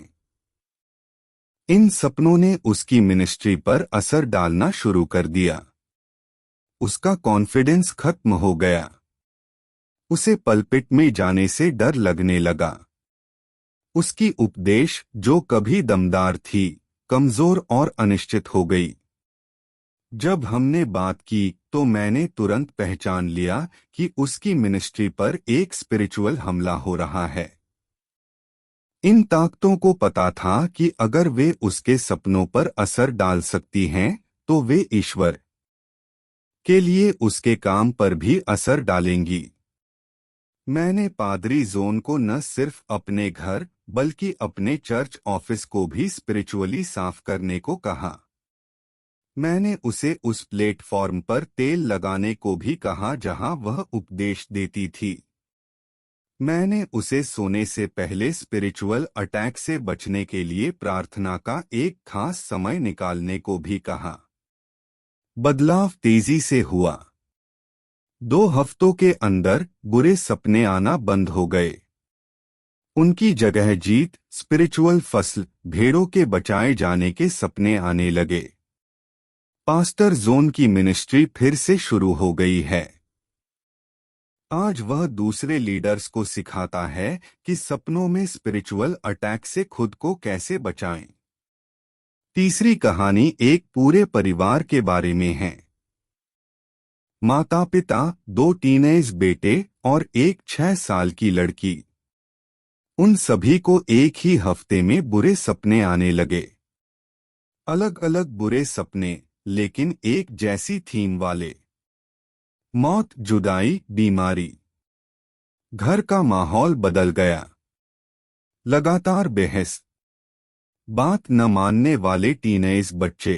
इन सपनों ने उसकी मिनिस्ट्री पर असर डालना शुरू कर दिया। उसका कॉन्फिडेंस खत्म हो गया। उसे पलपिट में जाने से डर लगने लगा। उसकी उपदेश, जो कभी दमदार थी, कमजोर और अनिश्चित हो गई। जब हमने बात की तो मैंने तुरंत पहचान लिया कि उसकी मिनिस्ट्री पर एक स्पिरिचुअल हमला हो रहा है। इन ताकतों को पता था कि अगर वे उसके सपनों पर असर डाल सकती हैं, तो वे ईश्वर के लिए उसके काम पर भी असर डालेंगी। मैंने पादरी जोन को न सिर्फ अपने घर, बल्कि अपने चर्च ऑफिस को भी स्पिरिचुअली साफ करने को कहा। मैंने उसे उस प्लेटफॉर्म पर तेल लगाने को भी कहा जहां वह उपदेश देती थी। मैंने उसे सोने से पहले स्पिरिचुअल अटैक से बचने के लिए प्रार्थना का एक खास समय निकालने को भी कहा। बदलाव तेजी से हुआ। 2 हफ्तों के अंदर बुरे सपने आना बंद हो गए। उनकी जगह जीत, स्पिरिचुअल फसल, भेड़ों के बचाए जाने के सपने आने लगे। पास्टर जोन की मिनिस्ट्री फिर से शुरू हो गई है। आज वह दूसरे लीडर्स को सिखाता है कि सपनों में स्पिरिचुअल अटैक से खुद को कैसे बचाएं। तीसरी कहानी एक पूरे परिवार के बारे में है। माता पिता, 2 टीनेज बेटे और एक 6 साल की लड़की। उन सभी को एक ही हफ्ते में बुरे सपने आने लगे। अलग अलग बुरे सपने, लेकिन एक जैसी थीम वाले। मौत, जुदाई, बीमारी। घर का माहौल बदल गया। लगातार बहस। बात न मानने वाले टीनेज बच्चे।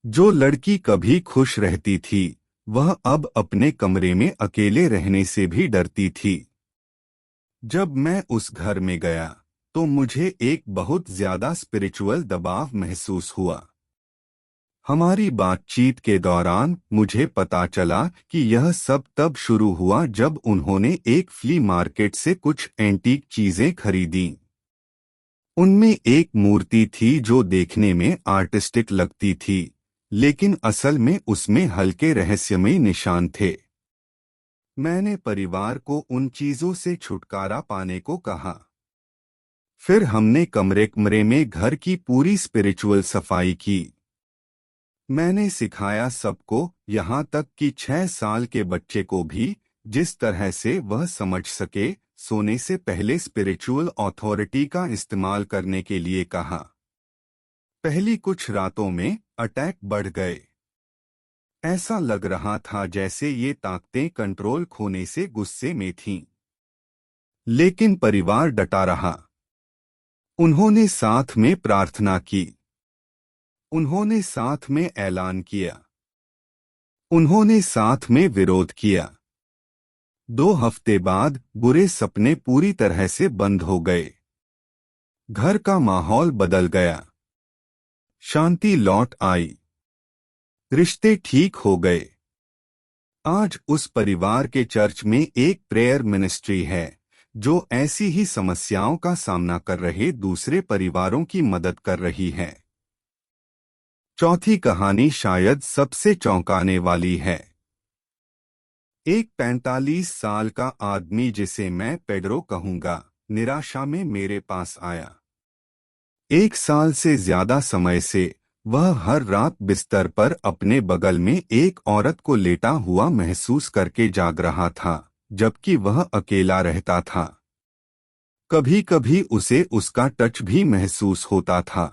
जो लड़की कभी खुश रहती थी, वह अब अपने कमरे में अकेले रहने से भी डरती थी। जब मैं उस घर में गया, तो मुझे एक बहुत ज्यादा स्पिरिचुअल दबाव महसूस हुआ। हमारी बातचीत के दौरान मुझे पता चला कि यह सब तब शुरू हुआ जब उन्होंने एक फ्ली मार्केट से कुछ एंटीक चीजें खरीदी। उनमें एक मूर्ति थी जो देखने में आर्टिस्टिक लगती थी, लेकिन असल में उसमें हल्के रहस्यमय निशान थे। मैंने परिवार को उन चीजों से छुटकारा पाने को कहा। फिर हमने कमरे में घर की पूरी स्पिरिचुअल सफाई की। मैंने सिखाया सबको, यहाँ तक कि 6 साल के बच्चे को भी, जिस तरह से वह समझ सके, सोने से पहले स्पिरिचुअल अथॉरिटी का इस्तेमाल करने के लिए कहा। पहली कुछ रातों में अटैक बढ़ गए। ऐसा लग रहा था जैसे ये ताकतें कंट्रोल खोने से गुस्से में थीं। लेकिन परिवार डटा रहा। उन्होंने साथ में प्रार्थना की। उन्होंने साथ में ऐलान किया। उन्होंने साथ में विरोध किया। 2 हफ्ते बाद बुरे सपने पूरी तरह से बंद हो गए। घर का माहौल बदल गया। शांति लौट आई। रिश्ते ठीक हो गए। आज उस परिवार के चर्च में एक प्रेयर मिनिस्ट्री है, जो ऐसी ही समस्याओं का सामना कर रहे दूसरे परिवारों की मदद कर रही है। चौथी कहानी शायद सबसे चौंकाने वाली है। एक 45 साल का आदमी जिसे मैं पेड्रो कहूंगा, निराशा में मेरे पास आया। 1 साल से ज्यादा समय से वह हर रात बिस्तर पर अपने बगल में एक औरत को लेटा हुआ महसूस करके जाग रहा था, जबकि वह अकेला रहता था। कभी कभी उसे उसका टच भी महसूस होता था।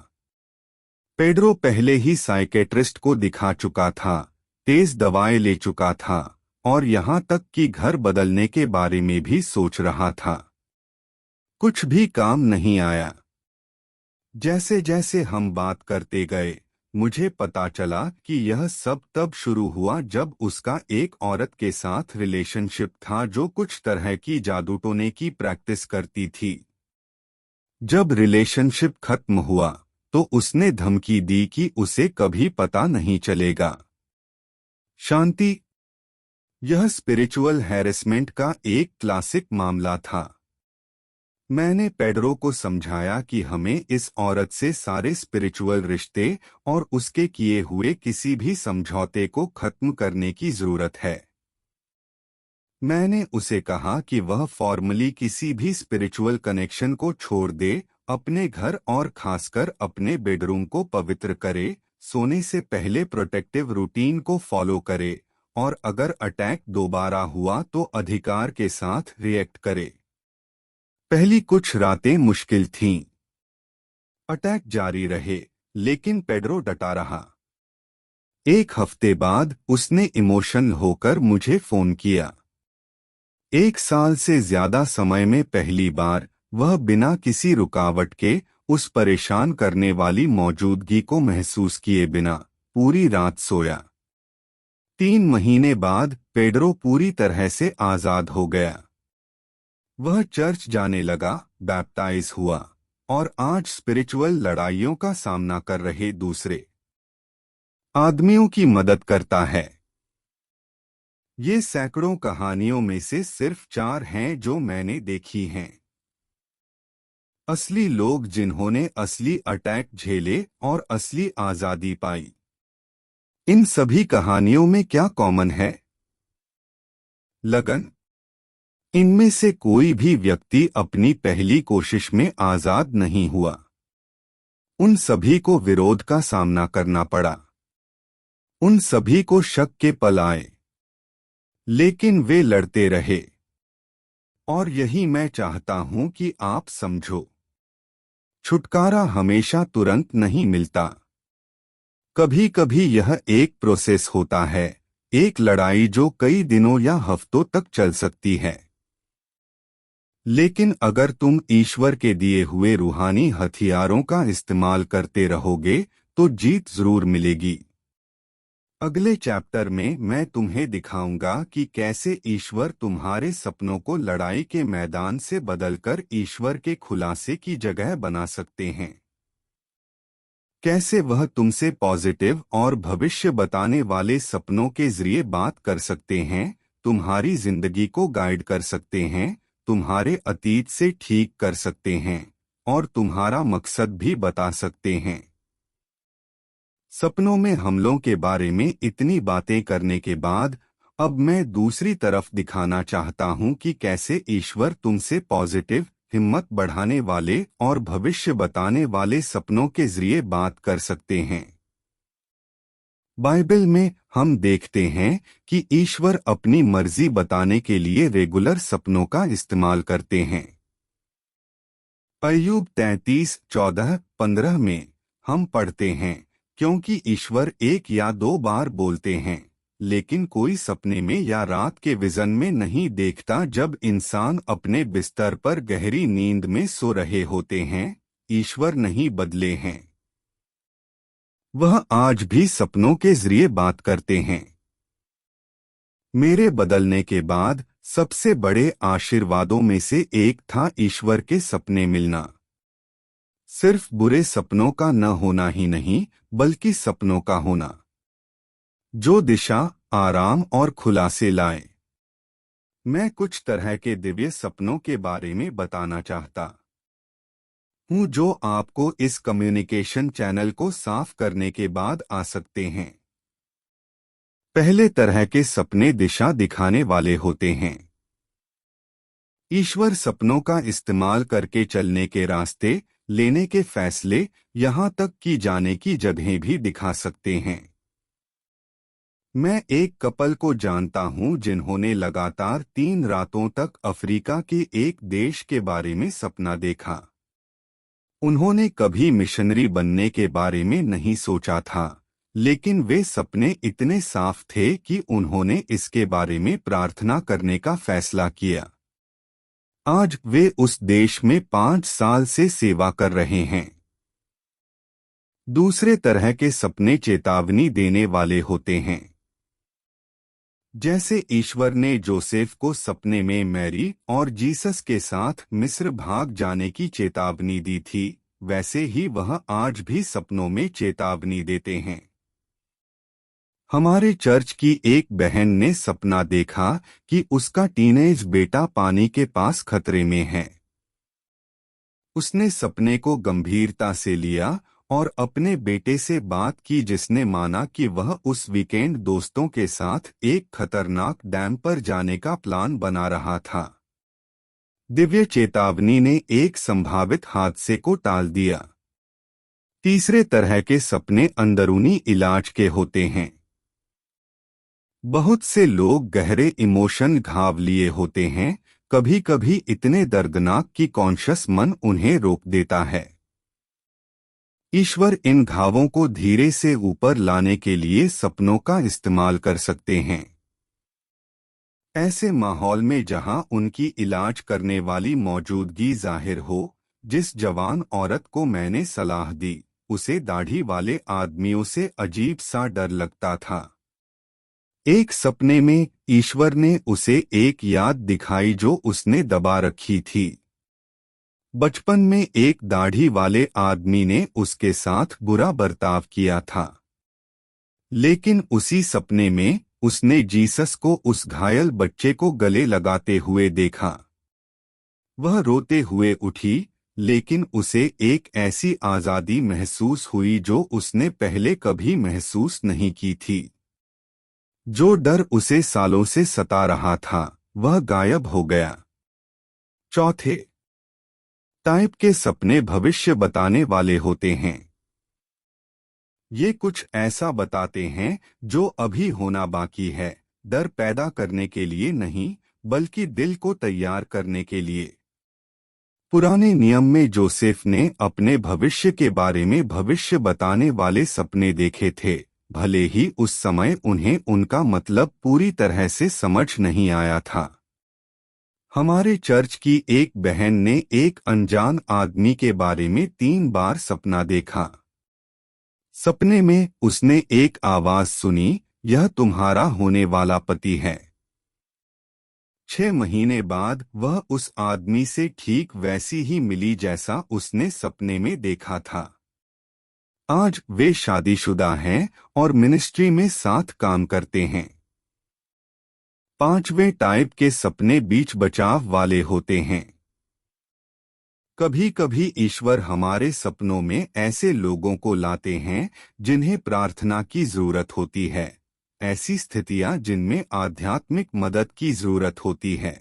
पेड्रो पहले ही साइकेट्रिस्ट को दिखा चुका था, तेज दवाएं ले चुका था और यहाँ तक कि घर बदलने के बारे में भी सोच रहा था। कुछ भी काम नहीं आया। जैसे जैसे हम बात करते गए, मुझे पता चला कि यह सब तब शुरू हुआ जब उसका एक औरत के साथ रिलेशनशिप था जो कुछ तरह की जादू टोने की प्रैक्टिस करती थी। जब रिलेशनशिप खत्म हुआ तो उसने धमकी दी कि उसे कभी पता नहीं चलेगा। शांति। यह स्पिरिचुअल हैरेसमेंट का एक क्लासिक मामला था। मैंने पेड्रो को समझाया कि हमें इस औरत से सारे स्पिरिचुअल रिश्ते और उसके किए हुए किसी भी समझौते को खत्म करने की जरूरत है। मैंने उसे कहा कि वह फॉर्मली किसी भी स्पिरिचुअल कनेक्शन को छोड़ दे, अपने घर और खासकर अपने बेडरूम को पवित्र करे, सोने से पहले प्रोटेक्टिव रूटीन को फॉलो करे और अगर अटैक दोबारा हुआ तो अधिकार के साथ रिएक्ट करे। पहली कुछ रातें मुश्किल थीं। अटैक जारी रहे, लेकिन पेड्रो डटा रहा। एक हफ्ते बाद उसने इमोशनल होकर मुझे फोन किया। 1 साल से ज्यादा समय में पहली बार वह बिना किसी रुकावट के उस परेशान करने वाली मौजूदगी को महसूस किए बिना पूरी रात सोया। 3 महीने बाद पेड्रो पूरी तरह से आजाद हो गया। वह चर्च जाने लगा, बैप्टाइज हुआ और आज स्पिरिचुअल लड़ाइयों का सामना कर रहे दूसरे आदमियों की मदद करता है। ये सैकड़ों कहानियों में से सिर्फ 4 हैं जो मैंने देखी हैं। असली लोग जिन्होंने असली अटैक झेले और असली आजादी पाई। इन सभी कहानियों में क्या कॉमन है? लगन। इनमें से कोई भी व्यक्ति अपनी पहली कोशिश में आजाद नहीं हुआ। उन सभी को विरोध का सामना करना पड़ा। उन सभी को शक के पल आए, लेकिन वे लड़ते रहे। और यही मैं चाहता हूं कि आप समझो। छुटकारा हमेशा तुरंत नहीं मिलता। कभी कभी यह एक प्रोसेस होता है, एक लड़ाई जो कई दिनों या हफ्तों तक चल सकती है। लेकिन अगर तुम ईश्वर के दिए हुए रूहानी हथियारों का इस्तेमाल करते रहोगे तो जीत जरूर मिलेगी। अगले चैप्टर में मैं तुम्हें दिखाऊंगा कि कैसे ईश्वर तुम्हारे सपनों को लड़ाई के मैदान से बदलकर ईश्वर के खुलासे की जगह बना सकते हैं। कैसे वह तुमसे पॉजिटिव और भविष्य बताने वाले सपनों के जरिए बात कर सकते हैं, तुम्हारी जिंदगी को गाइड कर सकते हैं, तुम्हारे अतीत से ठीक कर सकते हैं और तुम्हारा मकसद भी बता सकते हैं। सपनों में हमलों के बारे में इतनी बातें करने के बाद अब मैं दूसरी तरफ दिखाना चाहता हूं कि कैसे ईश्वर तुमसे पॉजिटिव, हिम्मत बढ़ाने वाले और भविष्य बताने वाले सपनों के जरिए बात कर सकते हैं। बाइबल में हम देखते हैं कि ईश्वर अपनी मर्जी बताने के लिए रेगुलर सपनों का इस्तेमाल करते हैं। अय्यूब 33:14-15 में हम पढ़ते हैं, क्योंकि ईश्वर 1 या 2 बार बोलते हैं, लेकिन कोई सपने में या रात के विजन में नहीं देखता। जब इंसान अपने बिस्तर पर गहरी नींद में सो रहे होते हैं, ईश्वर नहीं बदले हैं। वह आज भी सपनों के जरिए बात करते हैं। मेरे बदलने के बाद सबसे बड़े आशीर्वादों में से एक था ईश्वर के सपने मिलना। सिर्फ बुरे सपनों का न होना ही नहीं, बल्कि सपनों का होना जो दिशा, आराम और खुलासे लाए। मैं कुछ तरह के दिव्य सपनों के बारे में बताना चाहता हूं जो आपको इस कम्युनिकेशन चैनल को साफ करने के बाद आ सकते हैं। पहले तरह के सपने दिशा दिखाने वाले होते हैं। ईश्वर सपनों का इस्तेमाल करके चलने के रास्ते, लेने के फैसले, यहाँ तक कि जाने की जगहें भी दिखा सकते हैं। मैं एक कपल को जानता हूँ जिन्होंने लगातार 3 रातों तक अफ्रीका के एक देश के बारे में सपना देखा। उन्होंने कभी मिशनरी बनने के बारे में नहीं सोचा था, लेकिन वे सपने इतने साफ थे कि उन्होंने इसके बारे में प्रार्थना करने का फैसला किया। आज वे उस देश में 5 साल से सेवा कर रहे हैं। दूसरे तरह के सपने चेतावनी देने वाले होते हैं। जैसे ईश्वर ने जोसेफ को सपने में मैरी और जीसस के साथ मिस्र भाग जाने की चेतावनी दी थी, वैसे ही वह आज भी सपनों में चेतावनी देते हैं। हमारे चर्च की एक बहन ने सपना देखा कि उसका टीनेज बेटा पानी के पास खतरे में है। उसने सपने को गंभीरता से लिया और अपने बेटे से बात की, जिसने माना कि वह उस वीकेंड दोस्तों के साथ एक खतरनाक डैम पर जाने का प्लान बना रहा था। दिव्य चेतावनी ने एक संभावित हादसे को टाल दिया। तीसरे तरह के सपने अंदरूनी इलाज के होते हैं। बहुत से लोग गहरे इमोशन घाव लिए होते हैं, कभी कभी इतने दर्दनाक कि कॉन्शस मन उन्हें रोक देता है। ईश्वर इन घावों को धीरे से ऊपर लाने के लिए सपनों का इस्तेमाल कर सकते हैं। ऐसे माहौल में जहां उनकी इलाज करने वाली मौजूदगी जाहिर हो। जिस जवान औरत को मैंने सलाह दी, उसे दाढ़ी वाले आदमियों से अजीब सा डर लगता था। एक सपने में ईश्वर ने उसे एक याद दिखाई जो उसने दबा रखी थी। बचपन में एक दाढ़ी वाले आदमी ने उसके साथ बुरा बर्ताव किया था, लेकिन उसी सपने में उसने जीसस को उस घायल बच्चे को गले लगाते हुए देखा। वह रोते हुए उठी, लेकिन उसे एक ऐसी आज़ादी महसूस हुई जो उसने पहले कभी महसूस नहीं की थी। जो डर उसे सालों से सता रहा था, वह गायब हो गया। चौथे टाइप के सपने भविष्य बताने वाले होते हैं। ये कुछ ऐसा बताते हैं जो अभी होना बाकी है, डर पैदा करने के लिए नहीं, बल्कि दिल को तैयार करने के लिए। पुराने नियम में जोसेफ ने अपने भविष्य के बारे में भविष्य बताने वाले सपने देखे थे, भले ही उस समय उन्हें उनका मतलब पूरी तरह से समझ नहीं आया था। हमारे चर्च की एक बहन ने एक अनजान आदमी के बारे में 3 बार सपना देखा। सपने में उसने एक आवाज सुनी, यह तुम्हारा होने वाला पति है। 6 महीने बाद वह उस आदमी से ठीक वैसी ही मिली जैसा उसने सपने में देखा था। आज वे शादीशुदा हैं और मिनिस्ट्री में साथ काम करते हैं। 5वें टाइप के सपने बीच बचाव वाले होते हैं। कभी कभी ईश्वर हमारे सपनों में ऐसे लोगों को लाते हैं जिन्हें प्रार्थना की जरूरत होती है, ऐसी स्थितियां जिनमें आध्यात्मिक मदद की जरूरत होती है।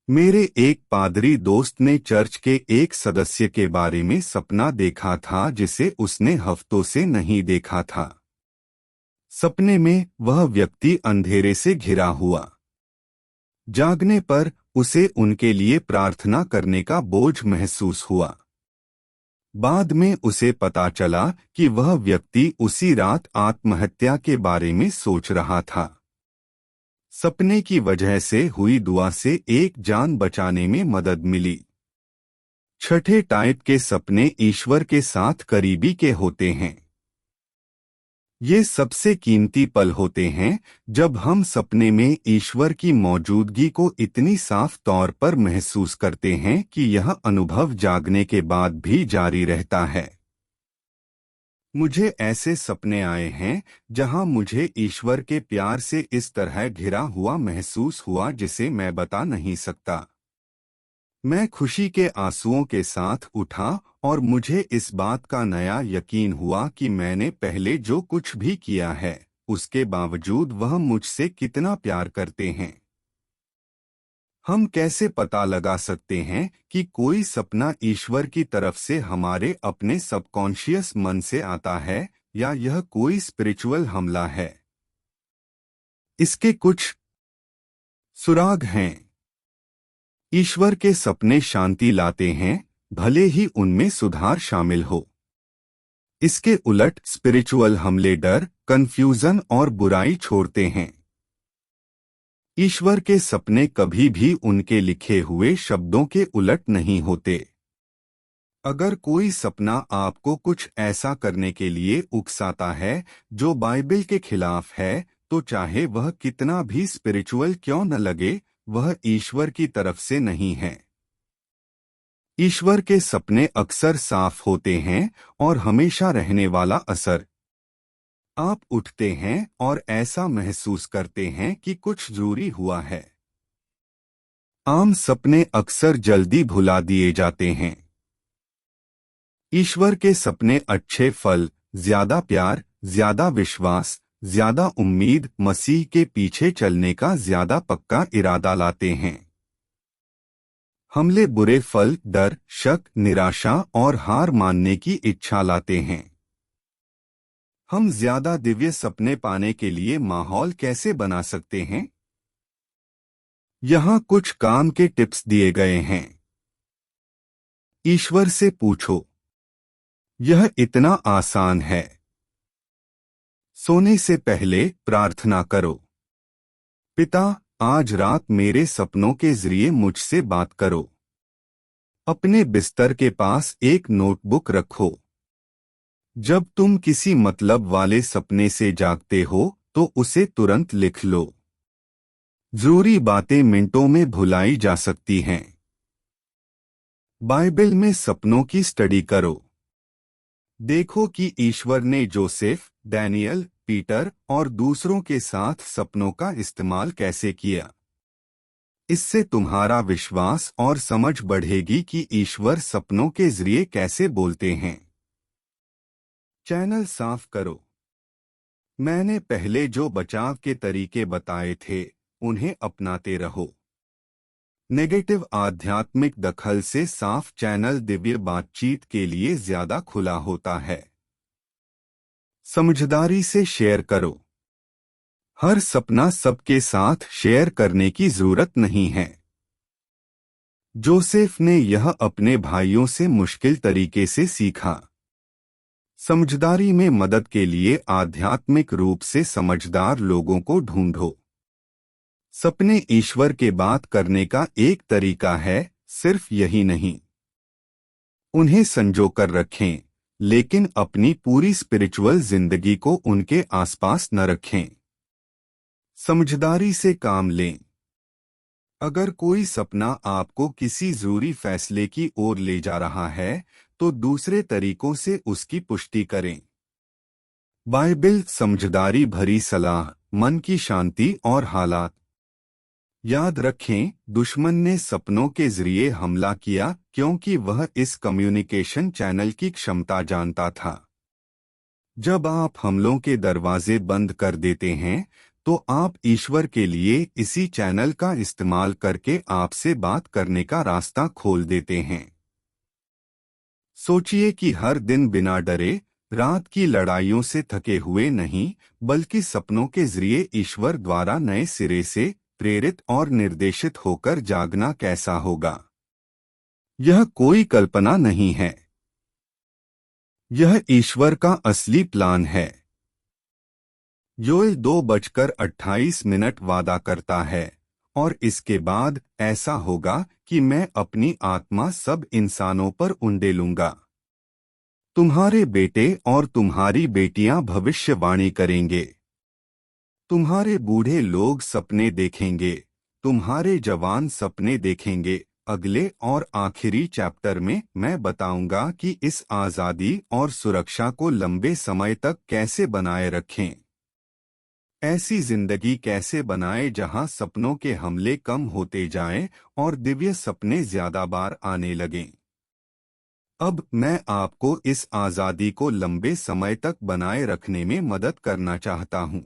मेरे एक पादरी दोस्त ने चर्च के एक सदस्य के बारे में सपना देखा था जिसे उसने हफ्तों से नहीं देखा था। सपने में वह व्यक्ति अंधेरे से घिरा हुआ। जागने पर उसे उनके लिए प्रार्थना करने का बोझ महसूस हुआ। बाद में उसे पता चला कि वह व्यक्ति उसी रात आत्महत्या के बारे में सोच रहा था। सपने की वजह से हुई दुआ से एक जान बचाने में मदद मिली। 6ठे टाइप के सपने ईश्वर के साथ करीबी के होते हैं। ये सबसे कीमती पल होते हैं जब हम सपने में ईश्वर की मौजूदगी को इतनी साफ तौर पर महसूस करते हैं कि यह अनुभव जागने के बाद भी जारी रहता है। मुझे ऐसे सपने आए हैं जहां मुझे ईश्वर के प्यार से इस तरह घिरा हुआ महसूस हुआ जिसे मैं बता नहीं सकता। मैं खुशी के आंसुओं के साथ उठा और मुझे इस बात का नया यकीन हुआ कि मैंने पहले जो कुछ भी किया है उसके बावजूद वह मुझसे कितना प्यार करते हैं। हम कैसे पता लगा सकते हैं कि कोई सपना ईश्वर की तरफ से हमारे अपने सबकॉन्शियस मन से आता है या यह कोई स्पिरिचुअल हमला है? इसके कुछ सुराग हैं। ईश्वर के सपने शांति लाते हैं, भले ही उनमें सुधार शामिल हो। इसके उलट स्पिरिचुअल हमले डर, कंफ्यूजन और बुराई छोड़ते हैं। ईश्वर के सपने कभी भी उनके लिखे हुए शब्दों के उलट नहीं होते। अगर कोई सपना आपको कुछ ऐसा करने के लिए उकसाता है जो बाइबल के खिलाफ है, तो चाहे वह कितना भी स्पिरिचुअल क्यों न लगे, वह ईश्वर की तरफ से नहीं है। ईश्वर के सपने अक्सर साफ होते हैं और हमेशा रहने वाला असर। आप उठते हैं और ऐसा महसूस करते हैं कि कुछ जरूरी हुआ है। आम सपने अक्सर जल्दी भुला दिए जाते हैं। ईश्वर के सपने अच्छे फल, ज्यादा प्यार, ज्यादा विश्वास, ज्यादा उम्मीद, मसीह के पीछे चलने का ज्यादा पक्का इरादा लाते हैं। हमले बुरे फल, डर, शक, निराशा और हार मानने की इच्छा लाते हैं। हम ज्यादा दिव्य सपने पाने के लिए माहौल कैसे बना सकते हैं? यहाँ कुछ काम के टिप्स दिए गए हैं। ईश्वर से पूछो। यह इतना आसान है। सोने से पहले प्रार्थना करो। पिता, आज रात मेरे सपनों के जरिए मुझसे बात करो। अपने बिस्तर के पास एक नोटबुक रखो। जब तुम किसी मतलब वाले सपने से जागते हो तो उसे तुरंत लिख लो। जरूरी बातें मिनटों में भुलाई जा सकती हैं। बाइबल में सपनों की स्टडी करो। देखो कि ईश्वर ने जोसेफ, डैनियल, पीटर और दूसरों के साथ सपनों का इस्तेमाल कैसे किया। इससे तुम्हारा विश्वास और समझ बढ़ेगी कि ईश्वर सपनों के जरिए कैसे बोलते हैं। चैनल साफ करो। मैंने पहले जो बचाव के तरीके बताए थे, उन्हें अपनाते रहो। नेगेटिव आध्यात्मिक दखल से साफ चैनल दिव्य बातचीत के लिए ज्यादा खुला होता है। समझदारी से शेयर करो। हर सपना सबके साथ शेयर करने की जरूरत नहीं है। जोसेफ ने यह अपने भाइयों से मुश्किल तरीके से सीखा। समझदारी में मदद के लिए आध्यात्मिक रूप से समझदार लोगों को ढूंढो। सपने ईश्वर के बात करने का एक तरीका है, सिर्फ यही नहीं। उन्हें संजो कर रखें, लेकिन अपनी पूरी स्पिरिचुअल जिंदगी को उनके आसपास न रखें। समझदारी से काम लें। अगर कोई सपना आपको किसी जरूरी फैसले की ओर ले जा रहा है, तो दूसरे तरीकों से उसकी पुष्टि करें। बाइबल समझदारी भरी सलाह, मन की शांति और हालात। याद रखें, दुश्मन ने सपनों के जरिए हमला किया क्योंकि वह इस कम्युनिकेशन चैनल की क्षमता जानता था। जब आप हमलों के दरवाजे बंद कर देते हैं, तो आप ईश्वर के लिए इसी चैनल का इस्तेमाल करके आपसे बात करने का रास्ता खोल देते हैं। सोचिए कि हर दिन बिना डरे, रात की लड़ाइयों से थके हुए नहीं, बल्कि सपनों के जरिए ईश्वर द्वारा नए सिरे से प्रेरित और निर्देशित होकर जागना कैसा होगा। यह कोई कल्पना नहीं है। यह ईश्वर का असली प्लान है। योएल 2:28 वादा करता है, और इसके बाद ऐसा होगा कि मैं अपनी आत्मा सब इंसानों पर उंडेलूंगा। तुम्हारे बेटे और तुम्हारी बेटियां भविष्यवाणी करेंगे। तुम्हारे बूढ़े लोग सपने देखेंगे, तुम्हारे जवान सपने देखेंगे। अगले और आखिरी चैप्टर में मैं बताऊंगा कि इस आज़ादी और सुरक्षा को लंबे समय तक कैसे बनाए रखें। ऐसी जिंदगी कैसे बनाएं जहां सपनों के हमले कम होते जाएं और दिव्य सपने ज्यादा बार आने लगें। अब मैं आपको इस आज़ादी को लंबे समय तक बनाए रखने में मदद करना चाहता हूं।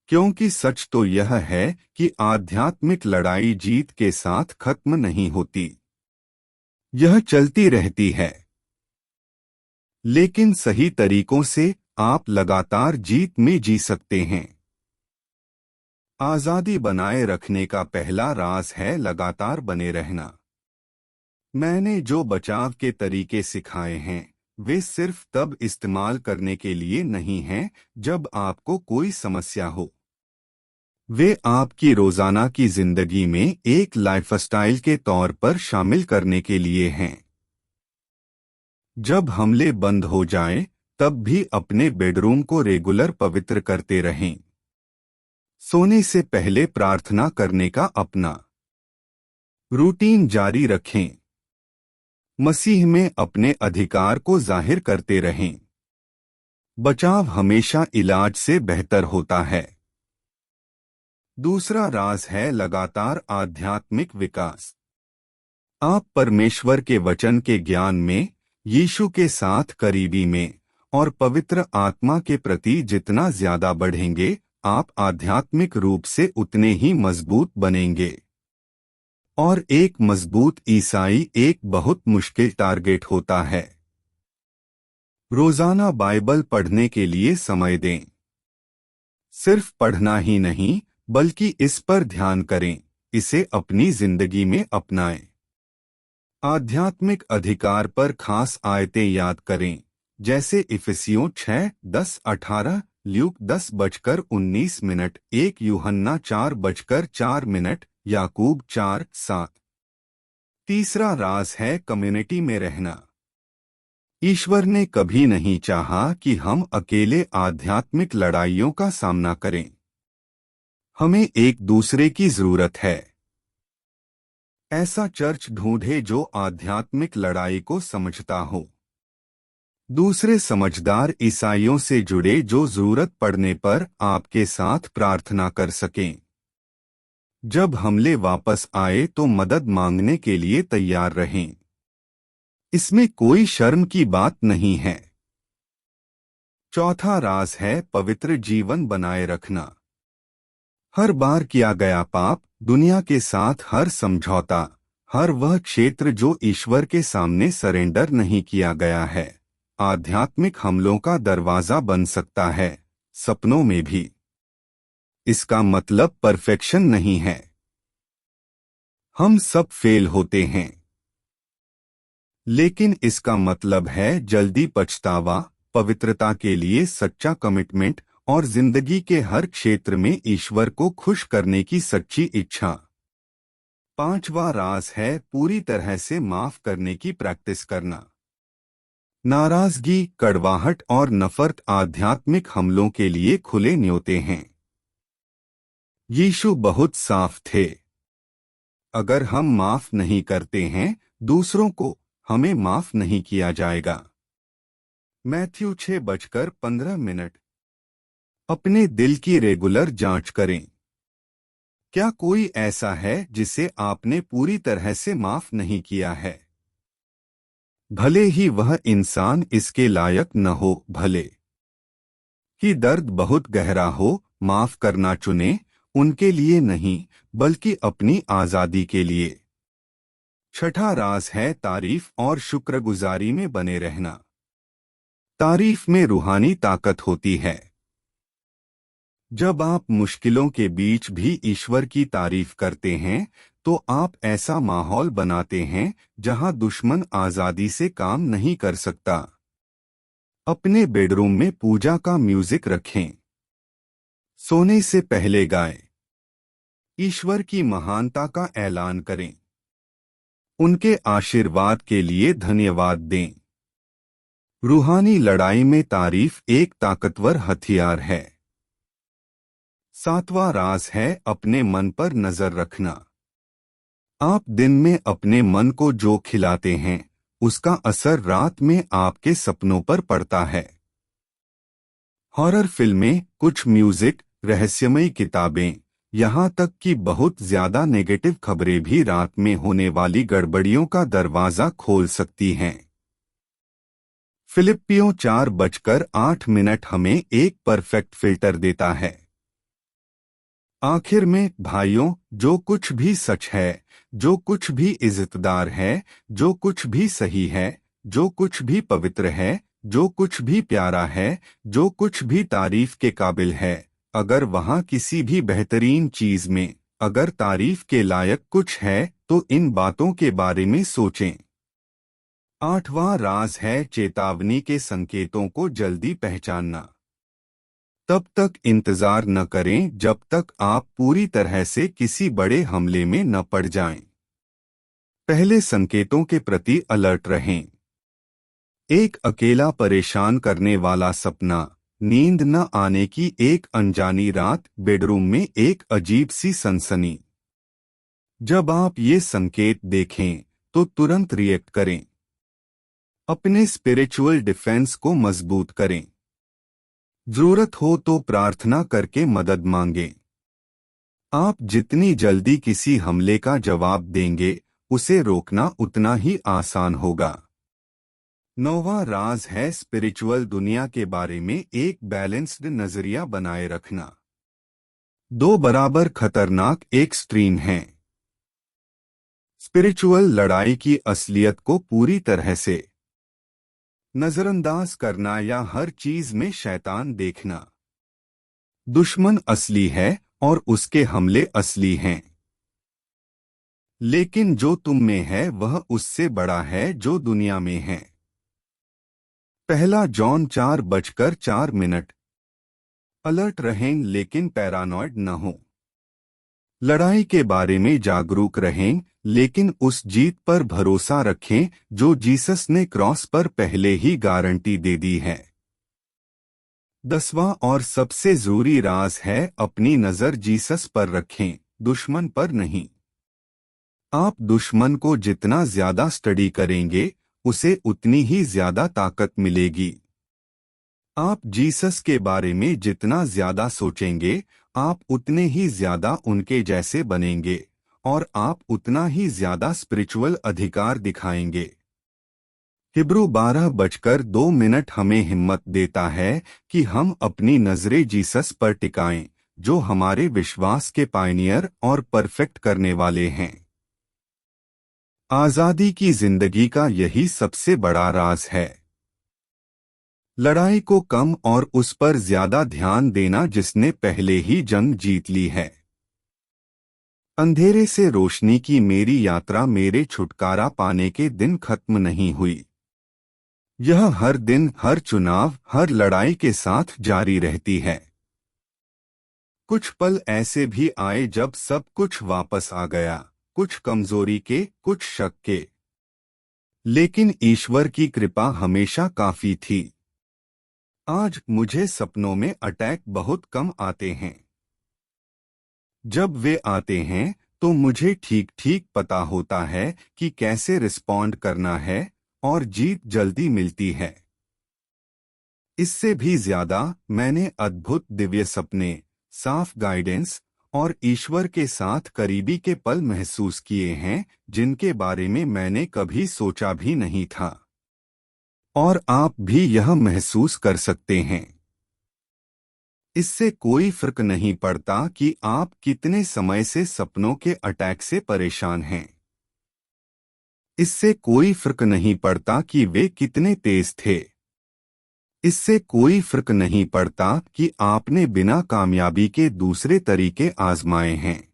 क्योंकि सच तो यह है कि आध्यात्मिक लड़ाई जीत के साथ खत्म नहीं होती, यह चलती रहती है। लेकिन सही तरीकों से आप लगातार जीत में जी सकते हैं। आजादी बनाए रखने का पहला राज है लगातार बने रहना। मैंने जो बचाव के तरीके सिखाए हैं वे सिर्फ तब इस्तेमाल करने के लिए नहीं हैं जब आपको कोई समस्या हो। वे आपकी रोजाना की जिंदगी में एक लाइफस्टाइल के तौर पर शामिल करने के लिए हैं। जब हमले बंद हो जाएं, तब भी अपने बेडरूम को रेगुलर पवित्र करते रहें। सोने से पहले प्रार्थना करने का अपना रूटीन जारी रखें। मसीह में अपने अधिकार को जाहिर करते रहें। बचाव हमेशा इलाज से बेहतर होता है। दूसरा राज है लगातार आध्यात्मिक विकास। आप परमेश्वर के वचन के ज्ञान में, यीशु के साथ करीबी में और पवित्र आत्मा के प्रति जितना ज्यादा बढ़ेंगे, आप आध्यात्मिक रूप से उतने ही मजबूत बनेंगे। और एक मजबूत ईसाई एक बहुत मुश्किल टारगेट होता है। रोजाना बाइबल पढ़ने के लिए समय दें। सिर्फ पढ़ना ही नहीं, बल्कि इस पर ध्यान करें, इसे अपनी जिंदगी में अपनाएं। आध्यात्मिक अधिकार पर खास आयतें याद करें, जैसे इफिसियों 6:10-18, ल्यूक 10:19, 1 यूहन्ना 4:4, याकूब 4:7। तीसरा राज है कम्युनिटी में रहना। ईश्वर ने कभी नहीं चाहा कि हम अकेले आध्यात्मिक लड़ाइयों का सामना करें। हमें एक दूसरे की जरूरत है। ऐसा चर्च ढूंढे जो आध्यात्मिक लड़ाई को समझता हो। दूसरे समझदार ईसाइयों से जुड़े जो जरूरत पड़ने पर आपके साथ प्रार्थना कर सकें। जब हमले वापस आए तो मदद मांगने के लिए तैयार रहें। इसमें कोई शर्म की बात नहीं है। चौथा राज है पवित्र जीवन बनाए रखना। हर बार किया गया पाप, दुनिया के साथ हर समझौता, हर वह क्षेत्र जो ईश्वर के सामने सरेंडर नहीं किया गया है, आध्यात्मिक हमलों का दरवाजा बन सकता है, सपनों में भी। इसका मतलब परफेक्शन नहीं है। हम सब फेल होते हैं। लेकिन इसका मतलब है जल्दी पछतावा, पवित्रता के लिए सच्चा कमिटमेंट और जिंदगी के हर क्षेत्र में ईश्वर को खुश करने की सच्ची इच्छा। पांचवा राज है पूरी तरह से माफ करने की प्रैक्टिस करना। नाराजगी, कड़वाहट और नफरत आध्यात्मिक हमलों के लिए खुले न्योते हैं। यीशु बहुत साफ थे। अगर हम माफ नहीं करते हैं दूसरों को, हमें माफ नहीं किया जाएगा। मैथ्यू 6:15। अपने दिल की रेगुलर जांच करें। क्या कोई ऐसा है जिसे आपने पूरी तरह से माफ नहीं किया है? भले ही वह इंसान इसके लायक न हो, भले ही दर्द बहुत गहरा हो, माफ करना चुने, उनके लिए नहीं बल्कि अपनी आजादी के लिए। छठा राज है तारीफ और शुक्रगुजारी में बने रहना। तारीफ में रूहानी ताकत होती है। जब आप मुश्किलों के बीच भी ईश्वर की तारीफ करते हैं तो आप ऐसा माहौल बनाते हैं जहां दुश्मन आजादी से काम नहीं कर सकता। अपने बेडरूम में पूजा का म्यूजिक रखें। सोने से पहले गाएं। ईश्वर की महानता का ऐलान करें। उनके आशीर्वाद के लिए धन्यवाद दें। रूहानी लड़ाई में तारीफ एक ताकतवर हथियार है। सातवां राज है अपने मन पर नजर रखना। आप दिन में अपने मन को जो खिलाते हैं उसका असर रात में आपके सपनों पर पड़ता है। हॉरर फिल्में, कुछ म्यूजिक, रहस्यमयी किताबें, यहाँ तक कि बहुत ज्यादा नेगेटिव खबरें भी रात में होने वाली गड़बड़ियों का दरवाजा खोल सकती हैं। फिलिप्पियों 4:8 हमें एक परफेक्ट फिल्टर देता है। आखिर में भाइयों, जो कुछ भी सच है, जो कुछ भी इज्जतदार है, जो कुछ भी सही है, जो कुछ भी पवित्र है, जो कुछ भी प्यारा है, जो कुछ भी तारीफ के काबिल है, अगर वहाँ किसी भी बेहतरीन चीज में अगर तारीफ के लायक कुछ है तो इन बातों के बारे में सोचें। आठवां राज है चेतावनी के संकेतों को जल्दी पहचानना। तब तक इंतजार न करें जब तक आप पूरी तरह से किसी बड़े हमले में न पड़ जाएं। पहले संकेतों के प्रति अलर्ट रहें। एक अकेला परेशान करने वाला सपना, नींद न आने की एक अनजानी रात, बेडरूम में एक अजीब सी सनसनी। जब आप ये संकेत देखें तो तुरंत रिएक्ट करें। अपने स्पिरिचुअल डिफेंस को मजबूत करें। जरूरत हो तो प्रार्थना करके मदद मांगें। आप जितनी जल्दी किसी हमले का जवाब देंगे, उसे रोकना उतना ही आसान होगा। नौवां राज है स्पिरिचुअल दुनिया के बारे में एक बैलेंस्ड नजरिया बनाए रखना। दो बराबर खतरनाक एक्सट्रीम हैं। स्पिरिचुअल लड़ाई की असलियत को पूरी तरह से नजरअंदाज करना या हर चीज में शैतान देखना। दुश्मन असली है और उसके हमले असली हैं। लेकिन जो तुम में है वह उससे बड़ा है जो दुनिया में है। पहला जॉन 4:4। अलर्ट रहें लेकिन पैरानॉइड न हो। लड़ाई के बारे में जागरूक रहें लेकिन उस जीत पर भरोसा रखें जो जीसस ने क्रॉस पर पहले ही गारंटी दे दी है। 10वां और सबसे जरूरी राज है अपनी नजर जीसस पर रखें, दुश्मन पर नहीं। आप दुश्मन को जितना ज्यादा स्टडी करेंगे, उसे उतनी ही ज्यादा ताकत मिलेगी। आप जीसस के बारे में जितना ज्यादा सोचेंगे, आप उतने ही ज्यादा उनके जैसे बनेंगे और आप उतना ही ज्यादा स्पिरिचुअल अधिकार दिखाएंगे। हिब्रू 12:2 हमें हिम्मत देता है कि हम अपनी नजरें जीसस पर टिकाएं, जो हमारे विश्वास के पायनियर और परफेक्ट करने वाले हैं। आजादी की जिंदगी का यही सबसे बड़ा राज है। लड़ाई को कम और उस पर ज्यादा ध्यान देना जिसने पहले ही जंग जीत ली है। अंधेरे से रोशनी की मेरी यात्रा मेरे छुटकारा पाने के दिन खत्म नहीं हुई। यह हर दिन, हर चुनाव, हर लड़ाई के साथ जारी रहती है। कुछ पल ऐसे भी आए जब सब कुछ वापस आ गया, कुछ कमजोरी के, कुछ शक के। लेकिन ईश्वर की कृपा हमेशा काफी थी। आज मुझे सपनों में अटैक बहुत कम आते हैं। जब वे आते हैं तो मुझे ठीक ठीक पता होता है कि कैसे रिस्पॉन्ड करना है और जीत जल्दी मिलती है। इससे भी ज्यादा मैंने अद्भुत दिव्य सपने, साफ गाइडेंस और ईश्वर के साथ करीबी के पल महसूस किए हैं जिनके बारे में मैंने कभी सोचा भी नहीं था। और आप भी यह महसूस कर सकते हैं। इससे कोई फर्क नहीं पड़ता कि आप कितने समय से सपनों के अटैक से परेशान हैं। इससे कोई फर्क नहीं पड़ता कि वे कितने तेज थे। इससे कोई फर्क नहीं पड़ता कि आपने बिना कामयाबी के दूसरे तरीके आजमाए हैं।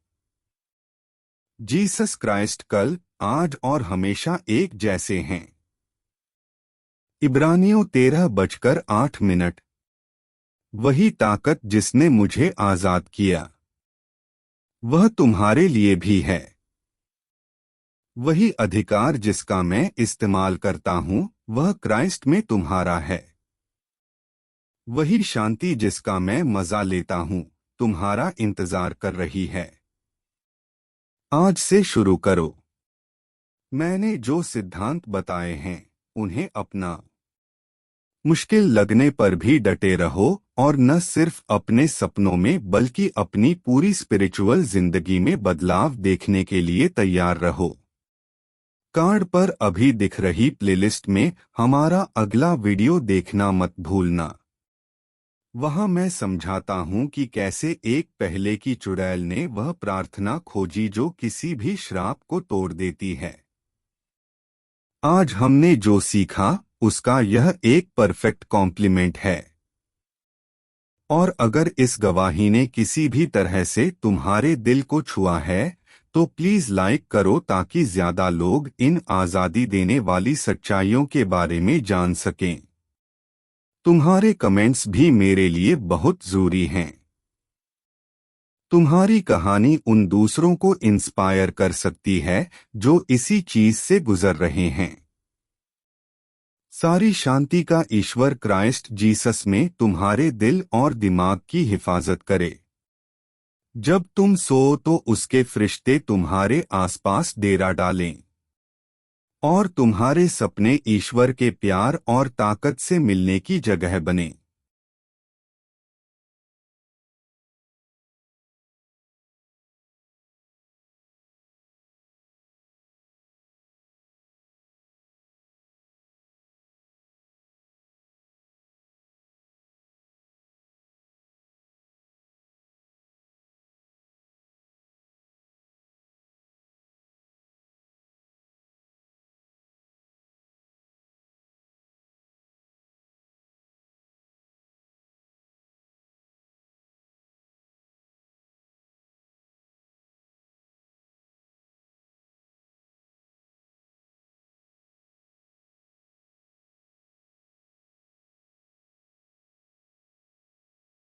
जीसस क्राइस्ट कल, आज और हमेशा एक जैसे हैं। इब्रानियों 13:8। वही ताकत जिसने मुझे आजाद किया, वह तुम्हारे लिए भी है। वही अधिकार जिसका मैं इस्तेमाल करता हूं, वह क्राइस्ट में तुम्हारा है। वही शांति जिसका मैं मजा लेता हूं, तुम्हारा इंतजार कर रही है। आज से शुरू करो। मैंने जो सिद्धांत बताए हैं, उन्हें अपना। मुश्किल लगने पर भी डटे रहो और न सिर्फ अपने सपनों में बल्कि अपनी पूरी स्पिरिचुअल जिंदगी में बदलाव देखने के लिए तैयार रहो। कार्ड पर अभी दिख रही प्लेलिस्ट में हमारा अगला वीडियो देखना मत भूलना। वहाँ मैं समझाता हूँ कि कैसे एक पहले की चुड़ैल ने वह प्रार्थना खोजी जो किसी भी श्राप को तोड़ देती है। आज हमने जो सीखा उसका यह एक परफेक्ट कॉम्प्लीमेंट है। और अगर इस गवाही ने किसी भी तरह से तुम्हारे दिल को छुआ है तो प्लीज लाइक करो ताकि ज्यादा लोग इन आजादी देने वाली सच्चाइयों के बारे में जान सकें। तुम्हारे कमेंट्स भी मेरे लिए बहुत जरूरी हैं। तुम्हारी कहानी उन दूसरों को इंस्पायर कर सकती है जो इसी चीज से गुजर रहे हैं। सारी शांति का ईश्वर क्राइस्ट जीसस में तुम्हारे दिल और दिमाग की हिफाजत करे। जब तुम सो तो उसके फरिश्ते तुम्हारे आसपास डेरा डालें और तुम्हारे सपने ईश्वर के प्यार और ताकत से मिलने की जगह बने।